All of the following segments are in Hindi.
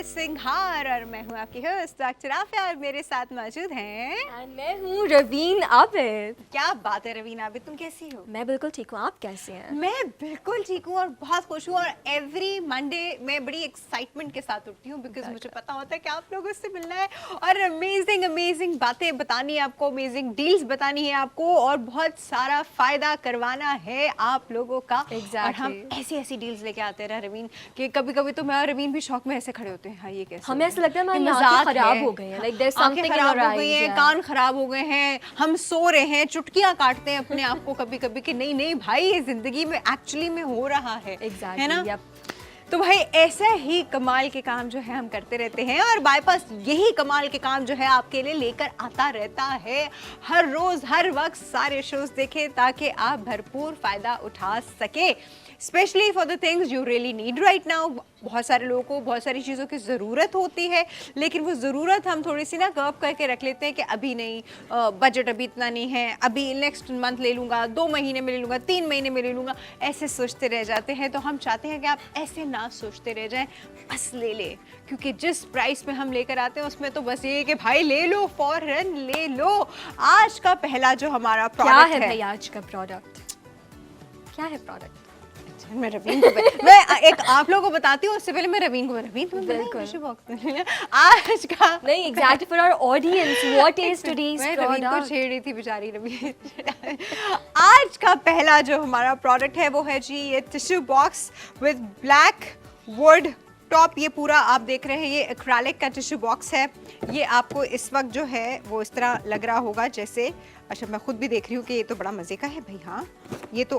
सिंघार और मैं हूँ आपकी होस्ट डॉक्टर आफिया और मेरे साथ मौजूद हैं And मैं हूँ रवीन आबिद। क्या बात है रवीना आबिद, तुम कैसी हो? मैं बिल्कुल ठीक हूँ, आप कैसे हैं? मैं बिल्कुल ठीक हूँ और बहुत खुश हूँ और एवरी मंडे मैं बड़ी एक्साइटमेंट के साथ उठती हूँ बिकॉज मुझे पता होता है कि आप लोगों से मिलना है और अमेजिंग अमेजिंग बातें बतानी है आपको, अमेजिंग डील्स बतानी है आपको और बहुत सारा फायदा करवाना है आप लोगों का। और हम ऐसी ऐसी डील्स लेके आते हैं रवीन कि कभी कभी तो मैं और रवीन भी शौक में ऐसे खड़े होते हैं, हाँ ये कैसे हमें ऐसा लगता है हमारी आंखें खराब हो गई हैं, like there's something in our eyes, कान खराब हो गए हैं, हम सो रहे हैं, चुटकियां काटते हैं अपने आप को कभी कभी कि नहीं नहीं भाई ये जिंदगी में एक्चुअली में हो रहा है, है ना? तो भाई ऐसा ही कमाल के काम जो है हम करते रहते हैं और बाईपास यही कमाल के काम जो है आपके लिए लेकर आता रहता है हर रोज हर वक्त। सारे शोज देखें ताकि आप भरपूर फायदा उठा सके, specially for the things you really need right now. बहुत सारे लोगों को बहुत सारी चीज़ों की ज़रूरत होती है लेकिन वो ज़रूरत हम थोड़ी सी ना कर्व करके रख लेते हैं कि अभी नहीं, बजट अभी इतना नहीं है, अभी नेक्स्ट मंथ ले लूँगा, 2 महीने में ले लूँगा, 3 महीने में ले लूँगा, ऐसे सोचते रह जाते हैं। तो हम चाहते हैं कि आप ऐसे ना सोचते रह जाएं, बस ले ले, क्योंकि जिस प्राइस में हम लेकर आते हैं उसमें तो बस ये है कि भाई ले लो, फौरन ले लो। आज का पहला जो हमारा प्रोडक्ट है भाई, आज का प्रोडक्ट क्या है? प्रोडक्ट मैं रवीन को मैं एक आप लोगों को बताती हूँ, उससे पहले मैं रवीन को आज का नहीं exactly for our audience what is today's product. Raveen को छेड़ रही थी बेचारी रवीन। आज का पहला जो हमारा प्रोडक्ट है वो है जी ये tissue box with black would top. ये पूरा आप देख रहे हैं ये एक्रेलिक का टिश्यू बॉक्स है। ये आपको इस वक्त जो है वो इस तरह लग रहा होगा जैसे, अच्छा मैं खुद भी देख रही हूँ कि ये तो बड़ा मजे का है भाई। हाँ ये तो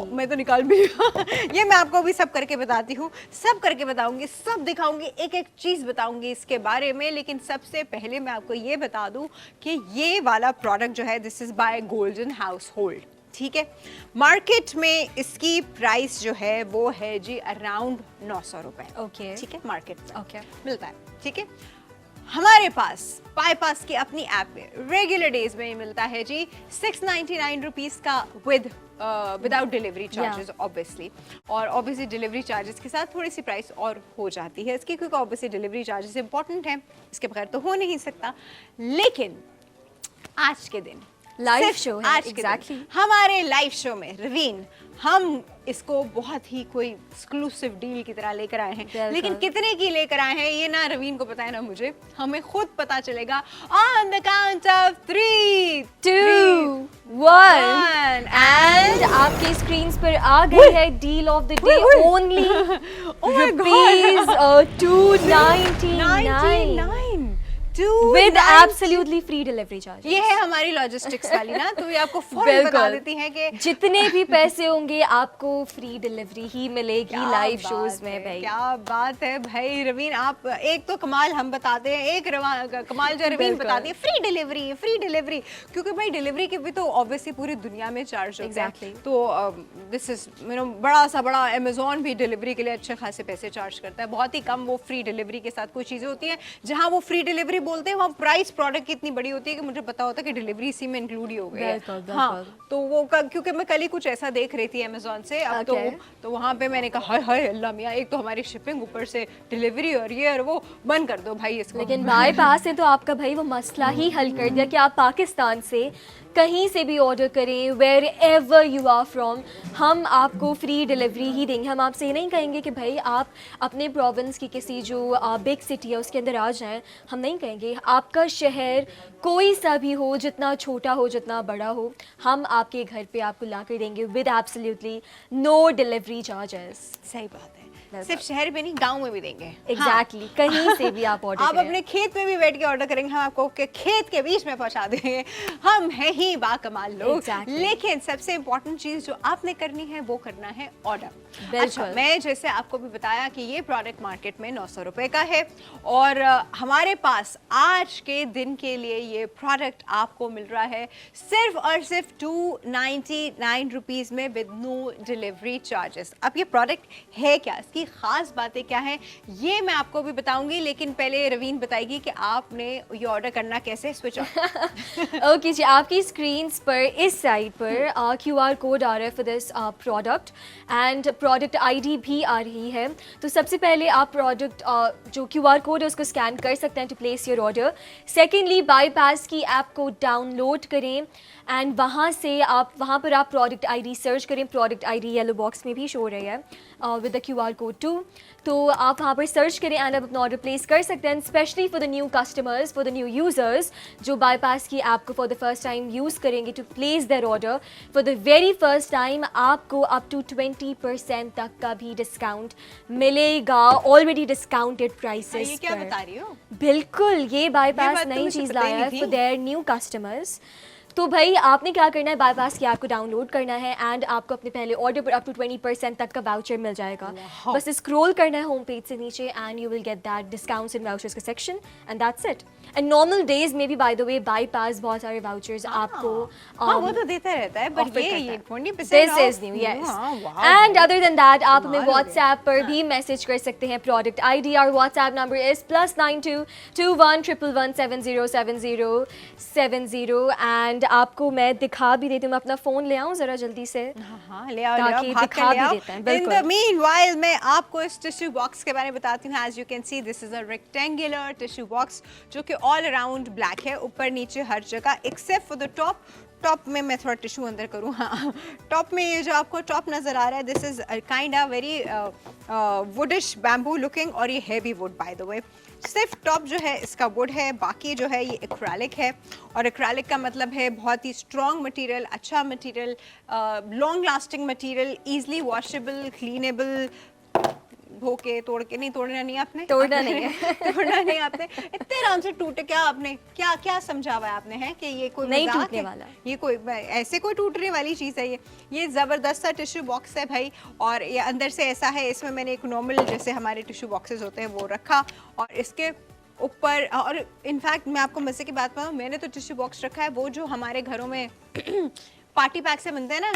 मैं तो निकाल भी ये मैं आपको भी सब करके बताती हूँ, सब करके बताऊंगी, सब दिखाऊंगी, एक एक चीज बताऊंगी इसके बारे में। लेकिन सबसे पहले मैं आपको ये बता दूं कि ये वाला प्रोडक्ट जो है this is by golden house hold, ठीक है। मार्केट में इसकी प्राइस जो है वो है जी अराउंड 900 रुपए, ओके ठीक है, मार्केट में ओके मिलता है, ठीक है। हमारे पास बाईपास की अपनी ऐप में रेगुलर डेज में मिलता है जी 699 रुपीज का विदाउट डिलीवरी चार्जेस ऑब्वियसली, और ऑब्वियसली डिलीवरी चार्जेस के साथ थोड़ी सी प्राइस और हो जाती है इसकी, क्योंकि ऑब्वियसली डिलीवरी चार्जेस इंपॉर्टेंट है, इसके बगैर तो हो नहीं सकता। लेकिन आज के दिन लाइव शो है, आज एग्जैक्टली हमारे लाइव शो में रवीन हम इसको बहुत ही कोई एक्सक्लूसिव डील की तरह लेकर आए हैं। लेकिन कितने की लेकर आए हैं ये ना रवीन को पता है ना मुझे, हमें खुद पता चलेगा on the count of 3, 2, 1 and आपकी स्क्रीन पर आ गई है deal of the day, only ₹299 with absolutely free delivery charges। ये है हमारी लॉजिस्टिक्स वाली ना, तो ये आपको फौरन बता देती है कि जितने भी पैसे होंगे आपको फ्री डिलीवरी ही मिलेगी लाइव शोज में। भाई क्या बात है भाई रवीन, आप एक तो कमाल हम बताते हैं, एक कमाल जो रवीन बताती है फ्री डिलीवरी, फ्री डिलीवरी, क्योंकि भाई डिलीवरी के भी तो ऑब्वियसली पूरी दुनिया में चार्ज होता है। तो दिस इज बड़ा अमेज़न भी डिलीवरी के लिए अच्छे खासे पैसे चार्ज करता है, बहुत ही कम वो फ्री डिलीवरी के साथ कोई चीज़ें होती हैं जहाँ वो फ्री डिलीवरी बोलते हैं वहाँ प्राइस प्रोडक्ट की इतनी बड़ी होती है कि मुझे पता होता है कि डिलीवरी इसी में इंक्लूड ही हो गई है। हाँ तो वो क्योंकि मैं कल ही कुछ ऐसा देख रही थी अमेज़न से, अब तो वहाँ पे मैंने कहा हाय हाय अल्लाह मियाँ, एक तो हमारी शिपिंग, ऊपर से डिलीवरी और ये और वो, बंद कर दो भाई इसको। लेकिन भाई पास है तो आपका भाई वो मसला ही हल कर दिया कि आप पाकिस्तान से कहीं से भी ऑर्डर करें, wherever you are from, हम आपको फ्री डिलीवरी ही देंगे। हम आपसे ये नहीं कहेंगे कि भाई आप अपने प्रोविंस की किसी जो बिग सिटी है उसके अंदर आ जाएं, हम नहीं कहेंगे। आपका शहर कोई सा भी हो, जितना छोटा हो जितना बड़ा हो, हम आपके घर पे आपको ला कर देंगे with absolutely no delivery charges. सही बात है, सिर्फ शहर में नहीं गांव में भी देंगे। एग्जैक्टली हाँ। कहीं से भी आप ऑर्डर आप अपने खेत में भी बैठ के ऑर्डर करेंगे, हम आपको खेत के बीच में पहुंचा देंगे। हम हैं ही बाकमाल लोग। लेकिन सबसे इम्पोर्टेंट चीज जो आपने करनी है वो करना है ऑर्डर। अच्छा, मैं जैसे आपको भी बताया कि ये प्रोडक्ट मार्केट में 900 रुपए का है और हमारे पास आज के दिन के लिए ये प्रोडक्ट आपको मिल रहा है सिर्फ और सिर्फ 299 रुपीज में विद नो डिलीवरी चार्जेस। अब ये प्रोडक्ट है क्या, इसकी खास बातें क्या है ये मैं आपको भी बताऊंगी, लेकिन पहले रवीन बताएगी कि आपने ये ऑर्डर करना कैसे। Switch off. ओके जी, आपकी स्क्रीन पर इस साइड पर QR कोड आ रहा है for this product and product ID भी आ रही है। तो सबसे पहले आप प्रोडक्ट जो QR कोड है उसको स्कैन कर सकते हैं to place your order. Secondly Bypass की ऐप को डाउनलोड करें एंड वहाँ पर आप प्रोडक्ट ID सर्च करें। प्रोडक्ट ID येलो बॉक्स में भी शो रही है with the QR code too. तो आप वहाँ पर सर्च करें एंड आप अपना ऑर्डर प्लेस कर सकते हैं। Specially for the new customers, for the new users जो बाईपास की ऐप को for the first time use करेंगे to place their order for the very first time, आपको अप टू 20% तक का भी डिस्काउंट मिलेगा ऑलरेडी डिस्काउंटेड प्राइसेस। ये क्या बता रही हो? बिल्कुल, ये बाईपास बात तो नई मुझे चीज़ पता ही लाया है नहीं फॉर थी। Their new customers. तो भाई आपने क्या करना है, बाईपास की ऐप को डाउनलोड करना है एंड आपको अपने पहले ऑर्डर पर अप टू 20% तक का वाउचर मिल जाएगा। बस स्क्रॉल करना है होम पेज से नीचे and you will get that discounts and vouchers का section and that's it. And normal days में भी बाय द वे बाईपास बहुत सारे वाउचर्स आपको वो तो देता रहता है, बट ये 20% this is new, yes. And other than that आप हमें व्हाट्सएप पर भी मैसेज कर सकते हैं। प्रोडक्ट ID और व्हाट्सएप नंबर इज +92 21 111 7070 एंड आपको मैं दिखा भी देती हूँ। मैं अपना फोन ले आऊँ जरा जल्दी से। हाँ, ले आओ, ताकि भाग दिखा कर ले भी आओ। देते हैं, In बिल्कुल। the meanwhile, मैं आपको इस टिश्यू बॉक्स के बारे में बताती हूँ। As you can see, this is a rectangular tissue box जो कि ऑल अराउंड ब्लैक है, ऊपर नीचे हर जगह except for the top. Top में मैं थोड़ा टिश्यू अंदर करूँ। हाँ, टॉप में ये जो आपको टॉप नज़र आ रहा है, this is kind of very woodish bamboo looking, और ये heavy wood by the way. सिर्फ टॉप जो है इसका वुड है, बाकी जो है ये एक्रेलिक है। और एक्रेलिक का मतलब है बहुत ही स्ट्रॉन्ग मटेरियल, अच्छा material, long lasting material, easily washable, cleanable. धो के तोड़ के नहीं, तोड़ना नहीं आपने, तोड़ना नहीं है। तोड़ना नहीं आपने, इतने आराम से टूटे। क्या आपने क्या क्या समझा हुआ है आपने है कि ये कोई नहीं मजाक टूटने है? वाला। ये कोई ऐसे कोई टूटने वाली चीज़ है? ये ज़बरदस्त सा टिश्यू बॉक्स है भाई। और ये अंदर से ऐसा है, इसमें मैंने एक नॉर्मल जैसे हमारे टिश्यू बॉक्सेस होते हैं वो रखा, और इसके ऊपर, और इनफैक्ट मैं आपको मज़े की बात बताऊँ, मैंने तो टिश्यू बॉक्स रखा है वो जो हमारे घरों में पार्टी पैक से बनते हैं ना,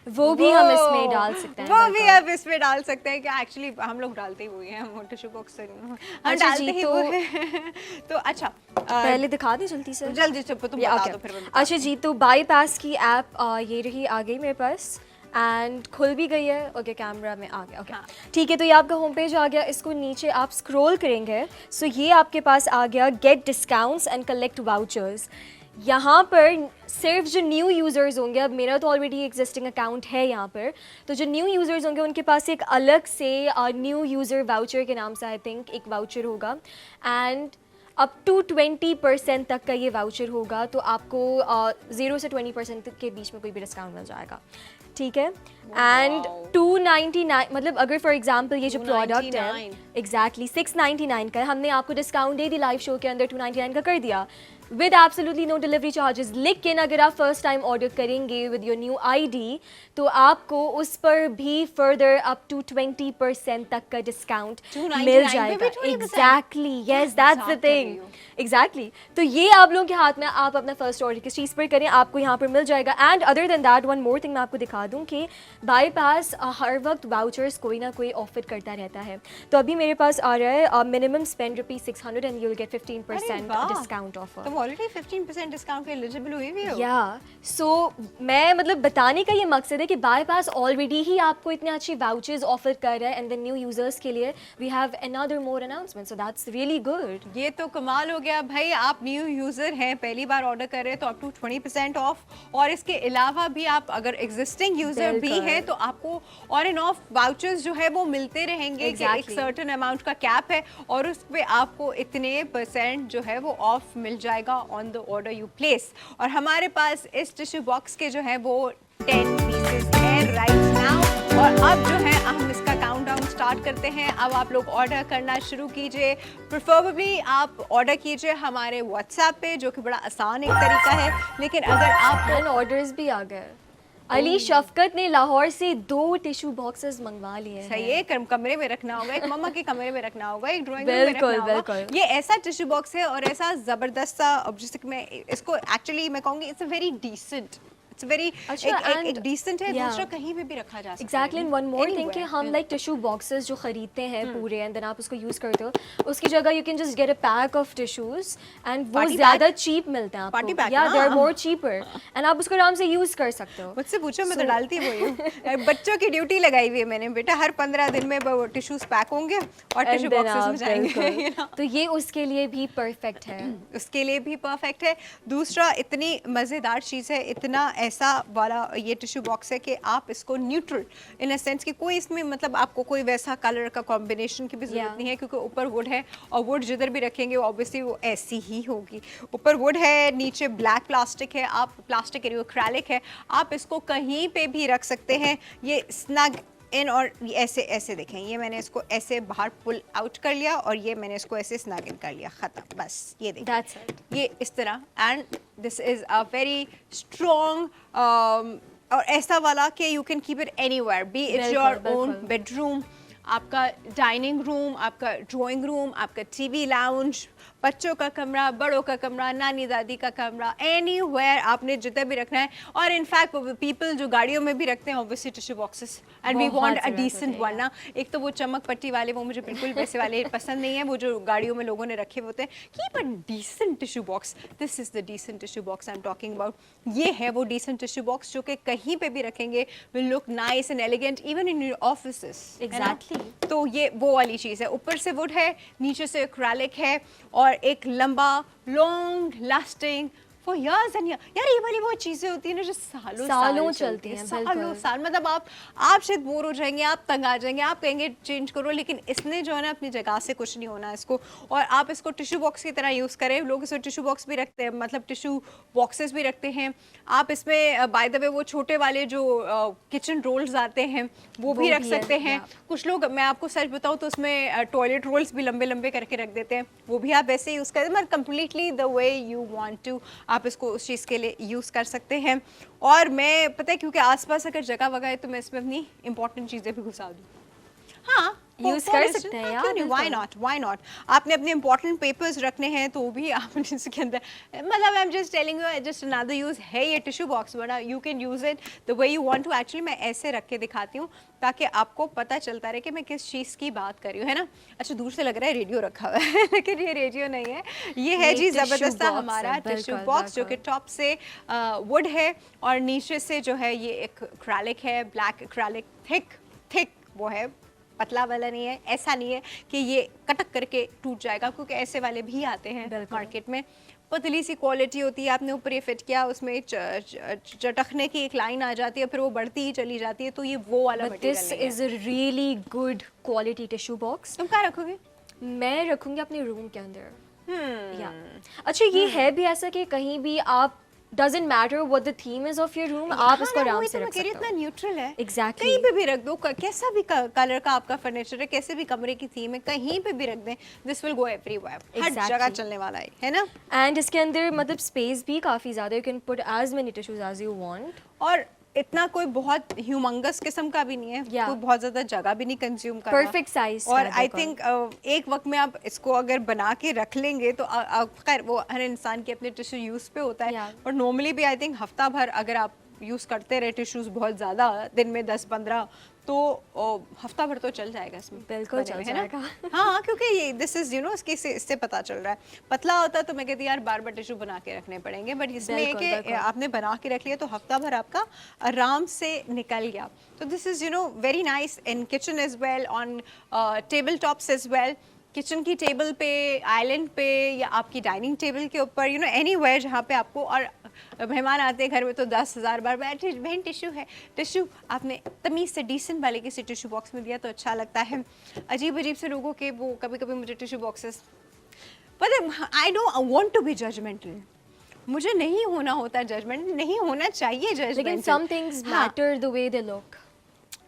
वो भी हम इसमें डाल सकते हैं। वो भी बिल्कुल। आप इसमें डाल सकते हैं। कि एक्चुअली हम लोग डालते ही वही हैं, हम टिश्यू बॉक्स से हम अच्छा डालते जी, ही तो- वो हैं। तो अच्छा, पहले दिखा दी जल्दी से। जल्दी से तुम या, बता okay. दो फिर मैं बताती अच्छा जी, तो बाईपास की ऐप ये रही आ गई मेरे पास एंड खुल भी गई है। ओके, कैमरा में आ गया। ओके, हाँ। ठीक है। तो ये आपका होम पेज आ गया, इसको नीचे आप स्क्रॉल करेंगे सो ये आपके पास आ गया get discounts and collect vouchers. यहाँ पर सिर्फ जो न्यू यूज़र्स होंगे, अब मेरा तो ऑलरेडी एग्जिस्टिंग अकाउंट है यहाँ पर, तो जो न्यू यूज़र्स होंगे उनके पास एक अलग से न्यू यूज़र वाउचर के नाम से आई थिंक एक वाउचर होगा एंड अप टू 20% तक का ये वाउचर होगा। तो आपको 0 से 20% के बीच में कोई भी डिस्काउंट मिल जाएगा, ठीक है। एंड 299 मतलब अगर फॉर एग्जांपल ये जो प्रोडक्ट है एग्जैक्टली 699 का है, हमने आपको डिस्काउंट दे दी लाइव शो के अंदर, 299 का कर दिया with absolutely no delivery charges. लेकिन अगर आप फर्स्ट टाइम ऑर्डर करेंगे विद योर न्यू ID तो आपको उस पर भी फर्दर अप टू 20% तक का डिस्काउंट 299 मिल पे जाएगा। भी 20%? Exactly, yes, that's the thing. Exactly, तो ये आप लोगों के हाथ में, आप अपना फर्स्ट ऑर्डर किस चीज़ पर करें आपको यहाँ पर मिल जाएगा। And other than that one more thing मैं आपको दिखा दूँ कि बाईपास हर वक्त वाउचर्स कोई ना कोई ऑफर करता रहता है। तो अभी मेरे पास आ रहा है minimum spend ₹600 and you will gate 15% वाह। Discount offer. तुम ऑलरेडी 15% डिस्काउंट के एलिजिबल हुई भी हो। या सो मैं मतलब बताने का ये मकसद है कि बाईपास ऑलरेडी ही आपको इतने अच्छे वाउचर्स ऑफर कर रहा है एंड द न्यू यूजर्स के लिए we have another more announcement, so that's really good. ये तो कमाल हो गया भाई। आप न्यू यूज़र हैं, पहली बार ऑर्डर कर रहे हैं तो अप टू 20% ऑफ, और इसके अलावा भी आप अगर एग्जिस्टिंग यूज़र भी बिल्कुल। हैं तो आपको ऑन एंड ऑफ वाउचर्स जो है वो मिलते रहेंगे कि एक सर्टेन अमाउंट का कैप है, और उस पे आपको इतने % जो है वो ऑफ मिल जाएगा on the order you place. और हमारे पास इस टिश्यू बॉक्स के जो है वो 10 पीसेस हैं राइट नाउ। और अब जो है हम इसका काउंटडाउन स्टार्ट करते हैं। अब आप लोग ऑर्डर करना शुरू कीजिए, प्रेफरेबली आप ऑर्डर कीजिए हमारे व्हाट्सएप पे, जो कि बड़ा आसान एक तरीका है। लेकिन अगर आप एंड ऑर्डर्स भी आ गए। अली शफकत ने लाहौर से 2 टिश्यू बॉक्सेस मंगवा लिए हैं। सही है, कमरे में रखना होगा, एक मम्मा के कमरे में रखना होगा, एक ड्राइंग रूम में बिल्कुल, रखना होगा। बिल्कुल। ये ऐसा टिश्यू बॉक्स है और ऐसा जबरदस्त सा, अब जैसे कि मैं इसको एक्चुअली मैं कहूँगी it's a very decent it's very एक डिसेंट है, दूसरा कहीं पे भी रखा जा सकता है। Exactly, and one more thing कि हम लाइक टिश्यू बॉक्सेस जो खरीदते हैं पूरे एंड देन आप उसको यूज़ करते हो, उसकी जगह you can just get a pack of tissues and वो ज़्यादा चीप मिलते हैं आपको, या they are more cheaper and आप उसको आराम से यूज़ कर सकते हो। मुझसे पूछो, मैं तो डालती वही हूँ। बच्चों की ड्यूटी लगाई हुई है मैंने, बेटा हर 15 दिन में टिश्यूज पैक होंगे और टिश्यू बॉक्सेस में जाएंगे। तो ये उसके लिए भी परफेक्ट है, उसके लिए भी परफेक्ट है। दूसरा, इतनी मज़ेदार चीज़ है, इतना ऐसा वाला ये टिश्यू बॉक्स है कि आप इसको न्यूट्रल इन अ सेंस कि कोई इसमें मतलब आपको कोई वैसा कलर का कॉम्बिनेशन की भी जरूरत नहीं है, क्योंकि ऊपर वुड है और वुड जिधर भी रखेंगे ऑब्वियसली वो ऐसी ही होगी। ऊपर वुड है, नीचे ब्लैक प्लास्टिक है, आप प्लास्टिक एक्रेलिक है, आप इसको कहीं पे भी रख सकते हैं। ये स्नग इन और ऐसे ऐसे देखें, ये मैंने इसको ऐसे बाहर पुल आउट कर लिया और ये मैंने इसको ऐसे स्नग इन कर लिया, ख़त्म, बस ये देखिए ये इस तरह। And this is a very strong और ऐसा वाला कि you can keep it anywhere, be it's your own bedroom, आपका डाइनिंग रूम, आपका ड्राइंग रूम, आपका टीवी लाउंज, बच्चों का कमरा, बड़ों का कमरा, नानी दादी का कमरा, एनीवेयर आपने जितना भी रखना है। और इनफैक्ट पीपल जो गाड़ियों में भी रखते हैं obviously tissue boxes, and we want a decent one ना। एक तो वो चमक पट्टी वाले, वो मुझे बिल्कुल वैसे वाले पसंद नहीं है, वो जो गाड़ियों में लोगों ने रखे होते हैं। Keep a decent tissue box, this is the decent tissue box I am talking about. ये है वो डिसेंट टिश्यू बॉक्स जो कि कहीं पे भी रखेंगे will look nice and elegant even in your offices. Exactly, तो ये वो वाली चीज़ है। ऊपर से वुड है, नीचे से एक्रेलिक है और एक लंबा long lasting for years and यार ये वाली वो चीज़ें होती हैं ना जो सालों चलती हैं, सालों साल। मतलब आप शायद बोर हो जाएंगे, आप तंग आ जाएंगे, आप कहेंगे चेंज करो, लेकिन इसने जो है ना अपनी जगह से कुछ नहीं होना इसको। और आप इसको टिश्यू बॉक्स की तरह यूज़ करें, लोग इसमें टिश्यू बॉक्स भी रखते हैं, मतलब टिश्यू बॉक्सेस भी रखते हैं। आप इसमें बाय द वे वो छोटे वाले जो किचन रोल्स आते हैं वो भी रख सकते हैं। कुछ लोग, मैं आपको सच बताऊँ तो उसमें टॉयलेट रोल्स भी लंबे लंबे करके रख देते हैं, वो भी आप ऐसे यूज़ करें, मतलब completely the way you want to आप इसको उस चीज़ के लिए यूज़ कर सकते हैं। और मैं पता है क्योंकि आसपास अगर जगह वगैरह है तो मैं इसमें अपनी इंपॉर्टेंट चीज़ें भी घुसा दूँ। हाँ, यूज कर सकते हैं यार, व्हाई नॉट। आपने अपने इंपॉर्टेंट पेपर्स रखने हैं तो भी आप इसके अंदर, मतलब I am just telling you just another use है ये टिश्यू बॉक्स, बड़ा you can use it the way you want to. Actually मैं ऐसे रख के दिखाती हूँ ताकि आपको पता चलता रहे कि मैं किस चीज़ की बात कर रही हूँ, है ना। अच्छा, दूर से लग रहा है रेडियो रखा हुआ है लेकिन ये रेडियो नहीं है, ये है जी ज़बरदस्त हमारा टिश्यू बॉक्स जो कि टॉप से वुड है और नीचे से जो है ये एक एक्रेलिक है, ब्लैक एक्रेलिक, थिक वो है, पतला वाला नहीं है। ऐसा नहीं है कि ये कटक करके टूट जाएगा, क्योंकि ऐसे वाले भी आते हैं मार्केट में, पतली सी क्वालिटी होती है। आपने ऊपर ये फिट किया, उसमें चटकने की एक लाइन आ जाती है, फिर वो बढ़ती ही चली जाती है, तो ये वो वाला material this is a really good quality tissue box. तुम कहाँ रखोगे? मैं रखूंगी अपने रूम के अंदर। या अच्छा, ये है भी ऐसा कि कहीं भी आप doesn't matter what the theme is of your room, आप इसको आराम से रख सकते हो। इतना न्यूट्रल है, Exactly. कहीं पे भी रख दो, कैसा भी कलर का आपका फर्नीचर है, कैसे भी कमरे की थीम है, कहीं पे भी रख दें, दिस विल गो एवरीवेयर, हर जगह चलने वाला है ना। एंड इसके अंदर मतलब स्पेस भी काफ़ी ज़्यादा, you can put as many tissues as you want. और इतना कोई बहुत ह्यूमंगस किस्म का भी नहीं है, कोई बहुत ज़्यादा जगह भी नहीं कंज्यूम कर रहा, परफेक्ट साइज। और आई थिंक एक वक्त में आप इसको अगर बना के रख लेंगे तो खैर वो हर इंसान के अपने टिश्यू यूज़ पे होता है, और नॉर्मली भी आई थिंक हफ्ता भर अगर आप यूज़ करते रहे टिश्यूज बहुत ज़्यादा, दिन में 10-15, तो हफ्ता भर तो चल जाएगा इसमें, बिल्कुल चल जाएगा। हाँ, क्योंकि ये दिस इज यू नो इससे पता चल रहा है। पतला होता तो मैं कहती यार बार बार टिश्यू बना के रखने पड़ेंगे, बट इसमें है कि आपने बना के रख लिया तो हफ्ता भर आपका आराम से निकल गया। तो this is you know very nice in kitchen as well, on table tops as well, kitchen की टेबल पे, आइलैंड पे, या आपकी डाइनिंग टेबल के ऊपर, यू नो एनीवेयर जहाँ पे आपको, और मेहमान आते हैं घर में तो 10,000 बार बैठे बहन टिश्यू है, टिश्यू आपने तमीज़ से डिसेंट वाले किसी टिश्यू बॉक्स में दिया तो अच्छा लगता है। अजीब अजीब से लोगों के वो कभी कभी मुझे टिश्यू बॉक्सेस, पर I don't want to be judgemental, मुझे नहीं होना होता जजमेंट, नहीं होना चाहिए जजमेंट, लेकिन some things matter the way they look.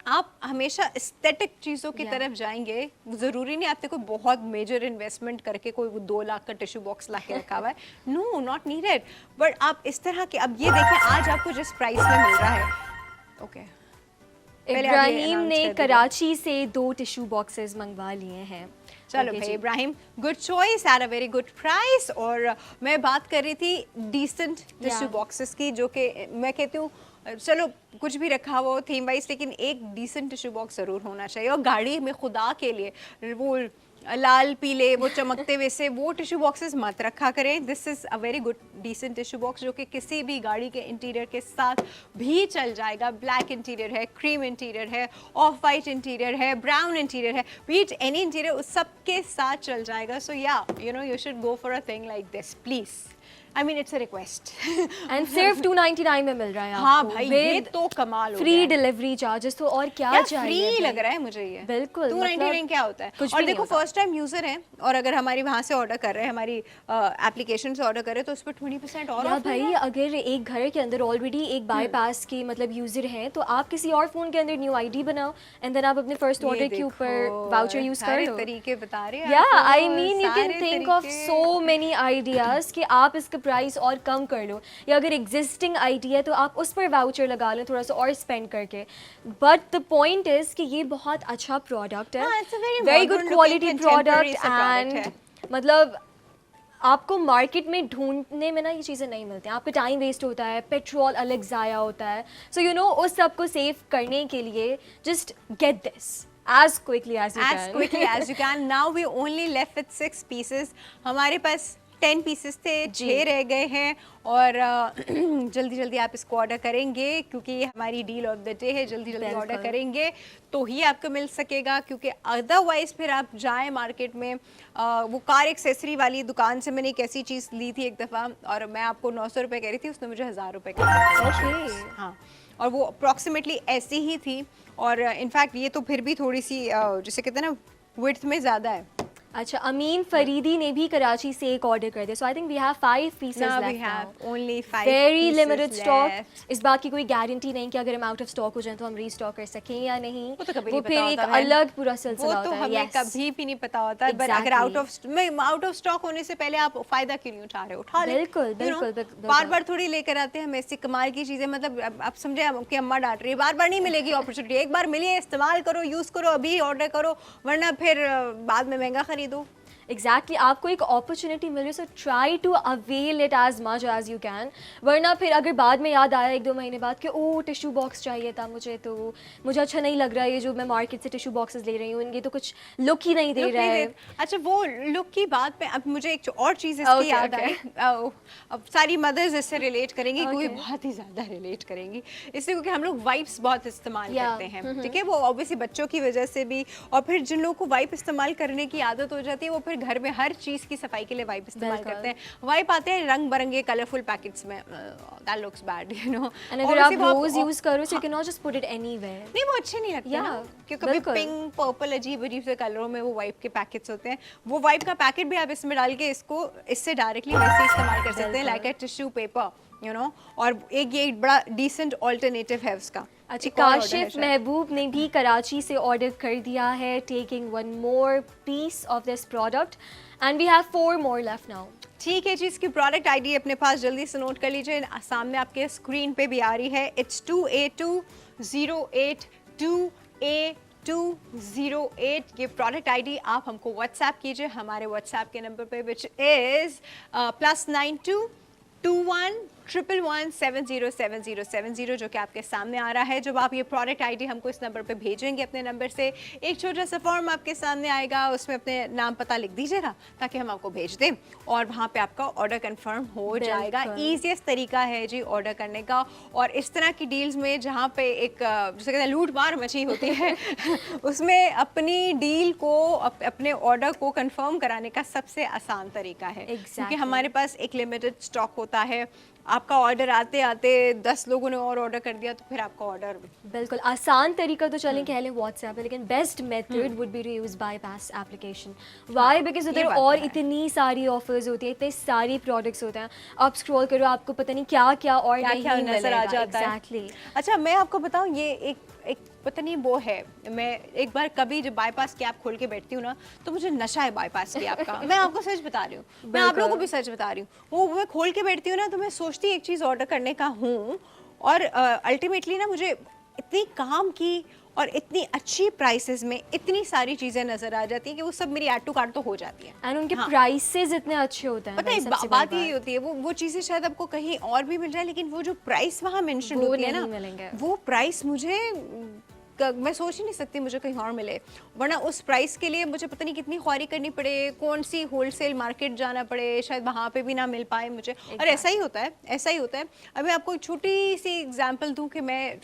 आप हमेशा एस्थेटिक चीज़ों की तरफ जाएंगे, ज़रूरी नहीं आपने कोई बहुत मेजर इन्वेस्टमेंट करके कोई 2 लाख का टिश्यू बॉक्स ला के रखा हुआ है, नो नॉट नीडेड, बट आप इस तरह के, अब ये देखें आज आपको जिस प्राइस में मिल रहा है, ओके इब्राहिम ने कराची से 2 टिश्यू बॉक्सेस मंगवा लिए हैं। चलो भाई Ibrahim, good choice at a very good price. और मैं बात कर रही थी डिसेंट टिश्यू बॉक्सेस की, जो कि मैं कहती हूँ चलो कुछ भी रखा हो थीम वाइज, लेकिन एक डिसेंट टिश्यू बॉक्स ज़रूर होना चाहिए। और गाड़ी में खुदा के लिए वो लाल पीले वो चमकते वैसे वो टिश्यू बॉक्सेस मत रखा करें। This is a very good decent tissue box जो कि किसी भी गाड़ी के इंटीरियर के साथ भी चल जाएगा। ब्लैक इंटीरियर है, क्रीम इंटीरियर है, ऑफ वाइट इंटीरियर है, ब्राउन इंटीरियर है, बीट एनी इंटीरियर उस सब के साथ चल जाएगा। सो या you know you should go for a thing like this please. I mean it's a request. And सिर्फ 299 में मिल रहा है हाँ आपको, भाई ये तो कमाल हो गया फ्री है। डिलीवरी चार्जेस, तो और क्या चाहिए फ्री भाई? लग रहा है मुझे ये। बिल्कुल, 299 क्या होता है? कुछ और भी नहीं देखो होता। फर्स्ट टाइम यूजर हैं और अगर हमारी वहाँ से ऑर्डर कर रहे हैं, हमारी एप्लीकेशन से ऑर्डर कर रहे हैं, तो उस पर 20% और या ऑफ भाई अगर एक घर के अंदर ऑलरेडी एक बाईपास के मतलब यूजर हैं, तो आप किसी और फोन के अंदर न्यू आईडी बनाओ एंड देन आप अपने फर्स्ट ऑर्डर के ऊपर वाउचर यूज कर लो। तरीके बता रहे हैं या आपको, आई मीन यू कैन सारे थिंक ऑफ तरीके। सो मेनी आइडियाज कि आप इसका प्राइस और कम कर लो, या अगर एग्जिस्टिंग आईडी है तो आप उस पर वाउचर लगा लें थोड़ा सा और स्पेंड करके। बट द पॉइंट इज कि ये बहुत अच्छा प्रोडक्ट है, हाँ, it's a very very modern good looking quality contemporary product सा product एंड है। मतलब आपको मार्केट में ढूंढने में ना ये चीज़ें नहीं मिलती हैं, आपका टाइम वेस्ट होता है, पेट्रोल अलग ज़ाया होता है। सो यू नो उस सब को सेव करने के लिए just get this as quickly as you as can. quickly as you can. Now we only left with 6 pieces. हमारे पास 10 पीसेस थे, 6 रह गए हैं और जल्दी जल्दी आप इसको ऑर्डर करेंगे क्योंकि ये हमारी डील ऑफ द डे है। जल्दी जल्दी ऑर्डर करेंगे तो ही आपको मिल सकेगा, क्योंकि अदरवाइज फिर आप जाएं मार्केट में। वो कार एक्सेसरी वाली दुकान से मैंने एक ऐसी चीज़ ली थी एक दफ़ा और मैं आपको 900 रुपये कह रही थी, उसने मुझे 1000 रुपये का Okay. हाँ, और वो अप्रॉक्सीमेटली ऐसी ही थी। और इनफैक्ट ये तो फिर भी थोड़ी सी जिसे कहते हैं ना विड्थ में ज़्यादा है। अच्छा, अमीन फरीदी ने भी कराची से एक ऑर्डर कर दिया। So I think we have 5 pieces Now we left have now. only 5 very pieces limited stock. left. इस बात की कोई गारंटी नहीं कि अगर हम आउट ऑफ स्टॉक हो जाएं तो हम रीस्टॉक कर सकें या नहीं। वो तो कभी वो नहीं फिर पता एक होता है। अलग पूरा वो सिलसिला तो होता है। हमें Yes. कभी भी नहीं पता होता है। बट अगर आउट ऑफ स्टॉक होने से पहले आप फायदा क्यों नहीं उठा रहे हो? उठा ले। बिल्कुल, बिल्कुल, बिल्कुल। बार बार थोड़ी लेकर आते हैं हम ऐसी कमाल की चीजें। मतलब आप समझे आपकी अम्मा डांट रही है, बार बार नहीं मिलेगी अपॉर्चुनिटी। एक बार मिली है, इस्तेमाल करो, यूज करो, अभी ऑर्डर करो, वरना फिर बाद में महंगा खरीदो। एग्जैक्टली आपको एक अपॉर्चुनिटी मिल रही है, so try to avail it as much as you can. वरना फिर अगर बाद में याद आया 1-2 महीने बाद कि ओ टिश्यू बॉक्स चाहिए था मुझे, तो मुझे अच्छा नहीं लग रहा है ये जो मैं मार्केट से टिश्यू बॉक्सेस ले रही हूँ, इनके तो कुछ लुक ही नहीं दे रहा है। अच्छा, वो लुक की बात पे अब मुझे एक और चीज़ इसकी याद आई। अब सारी मदर्स इससे रिलेट करेंगी, कोई बहुत ही ज़्यादा रिलेट करेंगी इससे, क्योंकि हम लोग वाइप्स बहुत इस्तेमाल करते हैं, ठीक है। वो ऑब्वियसली बच्चों की वजह से भी, और फिर जिन लोगों को वाइप इस्तेमाल करने की आदत हो जाती है वो फिर घर में हर चीज़ की सफाई के लिए वाइप इस्तेमाल करते हैं। वाइप आते हैं रंग बिरंगे कलरफुल पैकेट्स में, that looks bad, you know. And अगर आप रोज यूज करो so you can not just put it anywhere. नहीं, वो अच्छे नहीं लगते ना, क्योंकि कभी पिंक पर्पल अजीब अजीब से कलरों में वो वाइप के पैकेट्स होते हैं। वो वाइप का पैकेट भी आप इसमें डाल के इसको इससे डायरेक्टली वैसे इस्तेमाल कर सकते हैं, like a tissue paper, you know. और एक ये बड़ा डिसेंट ऑल्टरनेटिव है उसका। अच्छा, काशिफ महबूब ने भी कराची से ऑर्डर कर दिया है, taking 1 more piece of this product and we have 4 more left now. ठीक है जी, इसकी प्रोडक्ट आईडी अपने पास जल्दी से नोट कर लीजिए, सामने आपके स्क्रीन पे भी आ रही है। It's 28208 2A208। ये प्रोडक्ट आईडी आप हमको व्हाट्सएप कीजिए हमारे व्हाट्सएप के नंबर पे, विच इज़ +92 21 111 707070, जो कि आपके सामने आ रहा है। जब आप ये प्रोडक्ट आईडी हमको इस नंबर पे भेजेंगे अपने नंबर से, एक छोटा सा फॉर्म आपके सामने आएगा, उसमें अपने नाम पता लिख दीजिएगा ताकि हम आपको भेज दें और वहाँ पे आपका ऑर्डर कंफर्म हो जाएगा। ईजीएस्ट तरीका है जी ऑर्डर करने का। और इस तरह की डील्स में जहाँ पे एक जैसे कहते हैं लूट मार मची होती है उसमें अपनी डील को अपने ऑर्डर को कंफर्म कराने का सबसे आसान तरीका है, क्योंकि हमारे पास एक लिमिटेड स्टॉक होता है। आपका ऑर्डर आते आते 10 लोगों ने और ऑर्डर कर दिया तो फिर आपका ऑर्डर बिल्कुल आसान तरीका तो चलें कह लें व्हाट्सएप है, लेकिन best method would be to use Bypass application. Why? Because उधर और इतनी सारी ऑफर्स होती है, इतने सारी प्रोडक्ट्स होते हैं, आप स्क्रॉल करो आपको पता नहीं क्या क्या और क्या नजर आ जाता है। Exactly. अच्छा, मैं आपको बताऊं, ये एक पता नहीं वो है, मैं एक बार कभी जब बाईपास की ऐप खोल के बैठती हूँ ना तो मुझे नशा है बाईपास की ऐप का। मैं आपको सच बता रही हूँ, मैं आप लोगों को भी सच बता रही हूँ। वो मैं खोल के बैठती हूँ ना तो मैं सोचती एक चीज़ ऑर्डर करने का हूँ और अल्टीमेटली ना मुझे इतनी काम की और इतनी अच्छी प्राइसेस में इतनी सारी चीज़ें नज़र आ जाती हैं कि वो सब मेरी ऐड टू कार्ट तो हो जाती हैं। एंड उनके प्राइसेस इतने अच्छे होते हैं। पता है बात यही होती है, वो चीज़ें शायद आपको कहीं और भी मिल जाए, लेकिन वो जो प्राइस वहाँ मेंशन होती है ना, वो प्राइस मुझे मैं सोच ही नहीं सकती मुझे कहीं और मिले, वरना उस प्राइस के लिए मुझे पता नहीं कितनी ख्वारी करनी पड़े, कौन सी होलसेल मार्केट जाना पड़े, शायद वहाँ पे भी ना मिल पाए मुझे। और ऐसा ही होता है, ऐसा ही होता है। अब मैं आपको एक छोटी सी एग्जांपल दूं कि मैं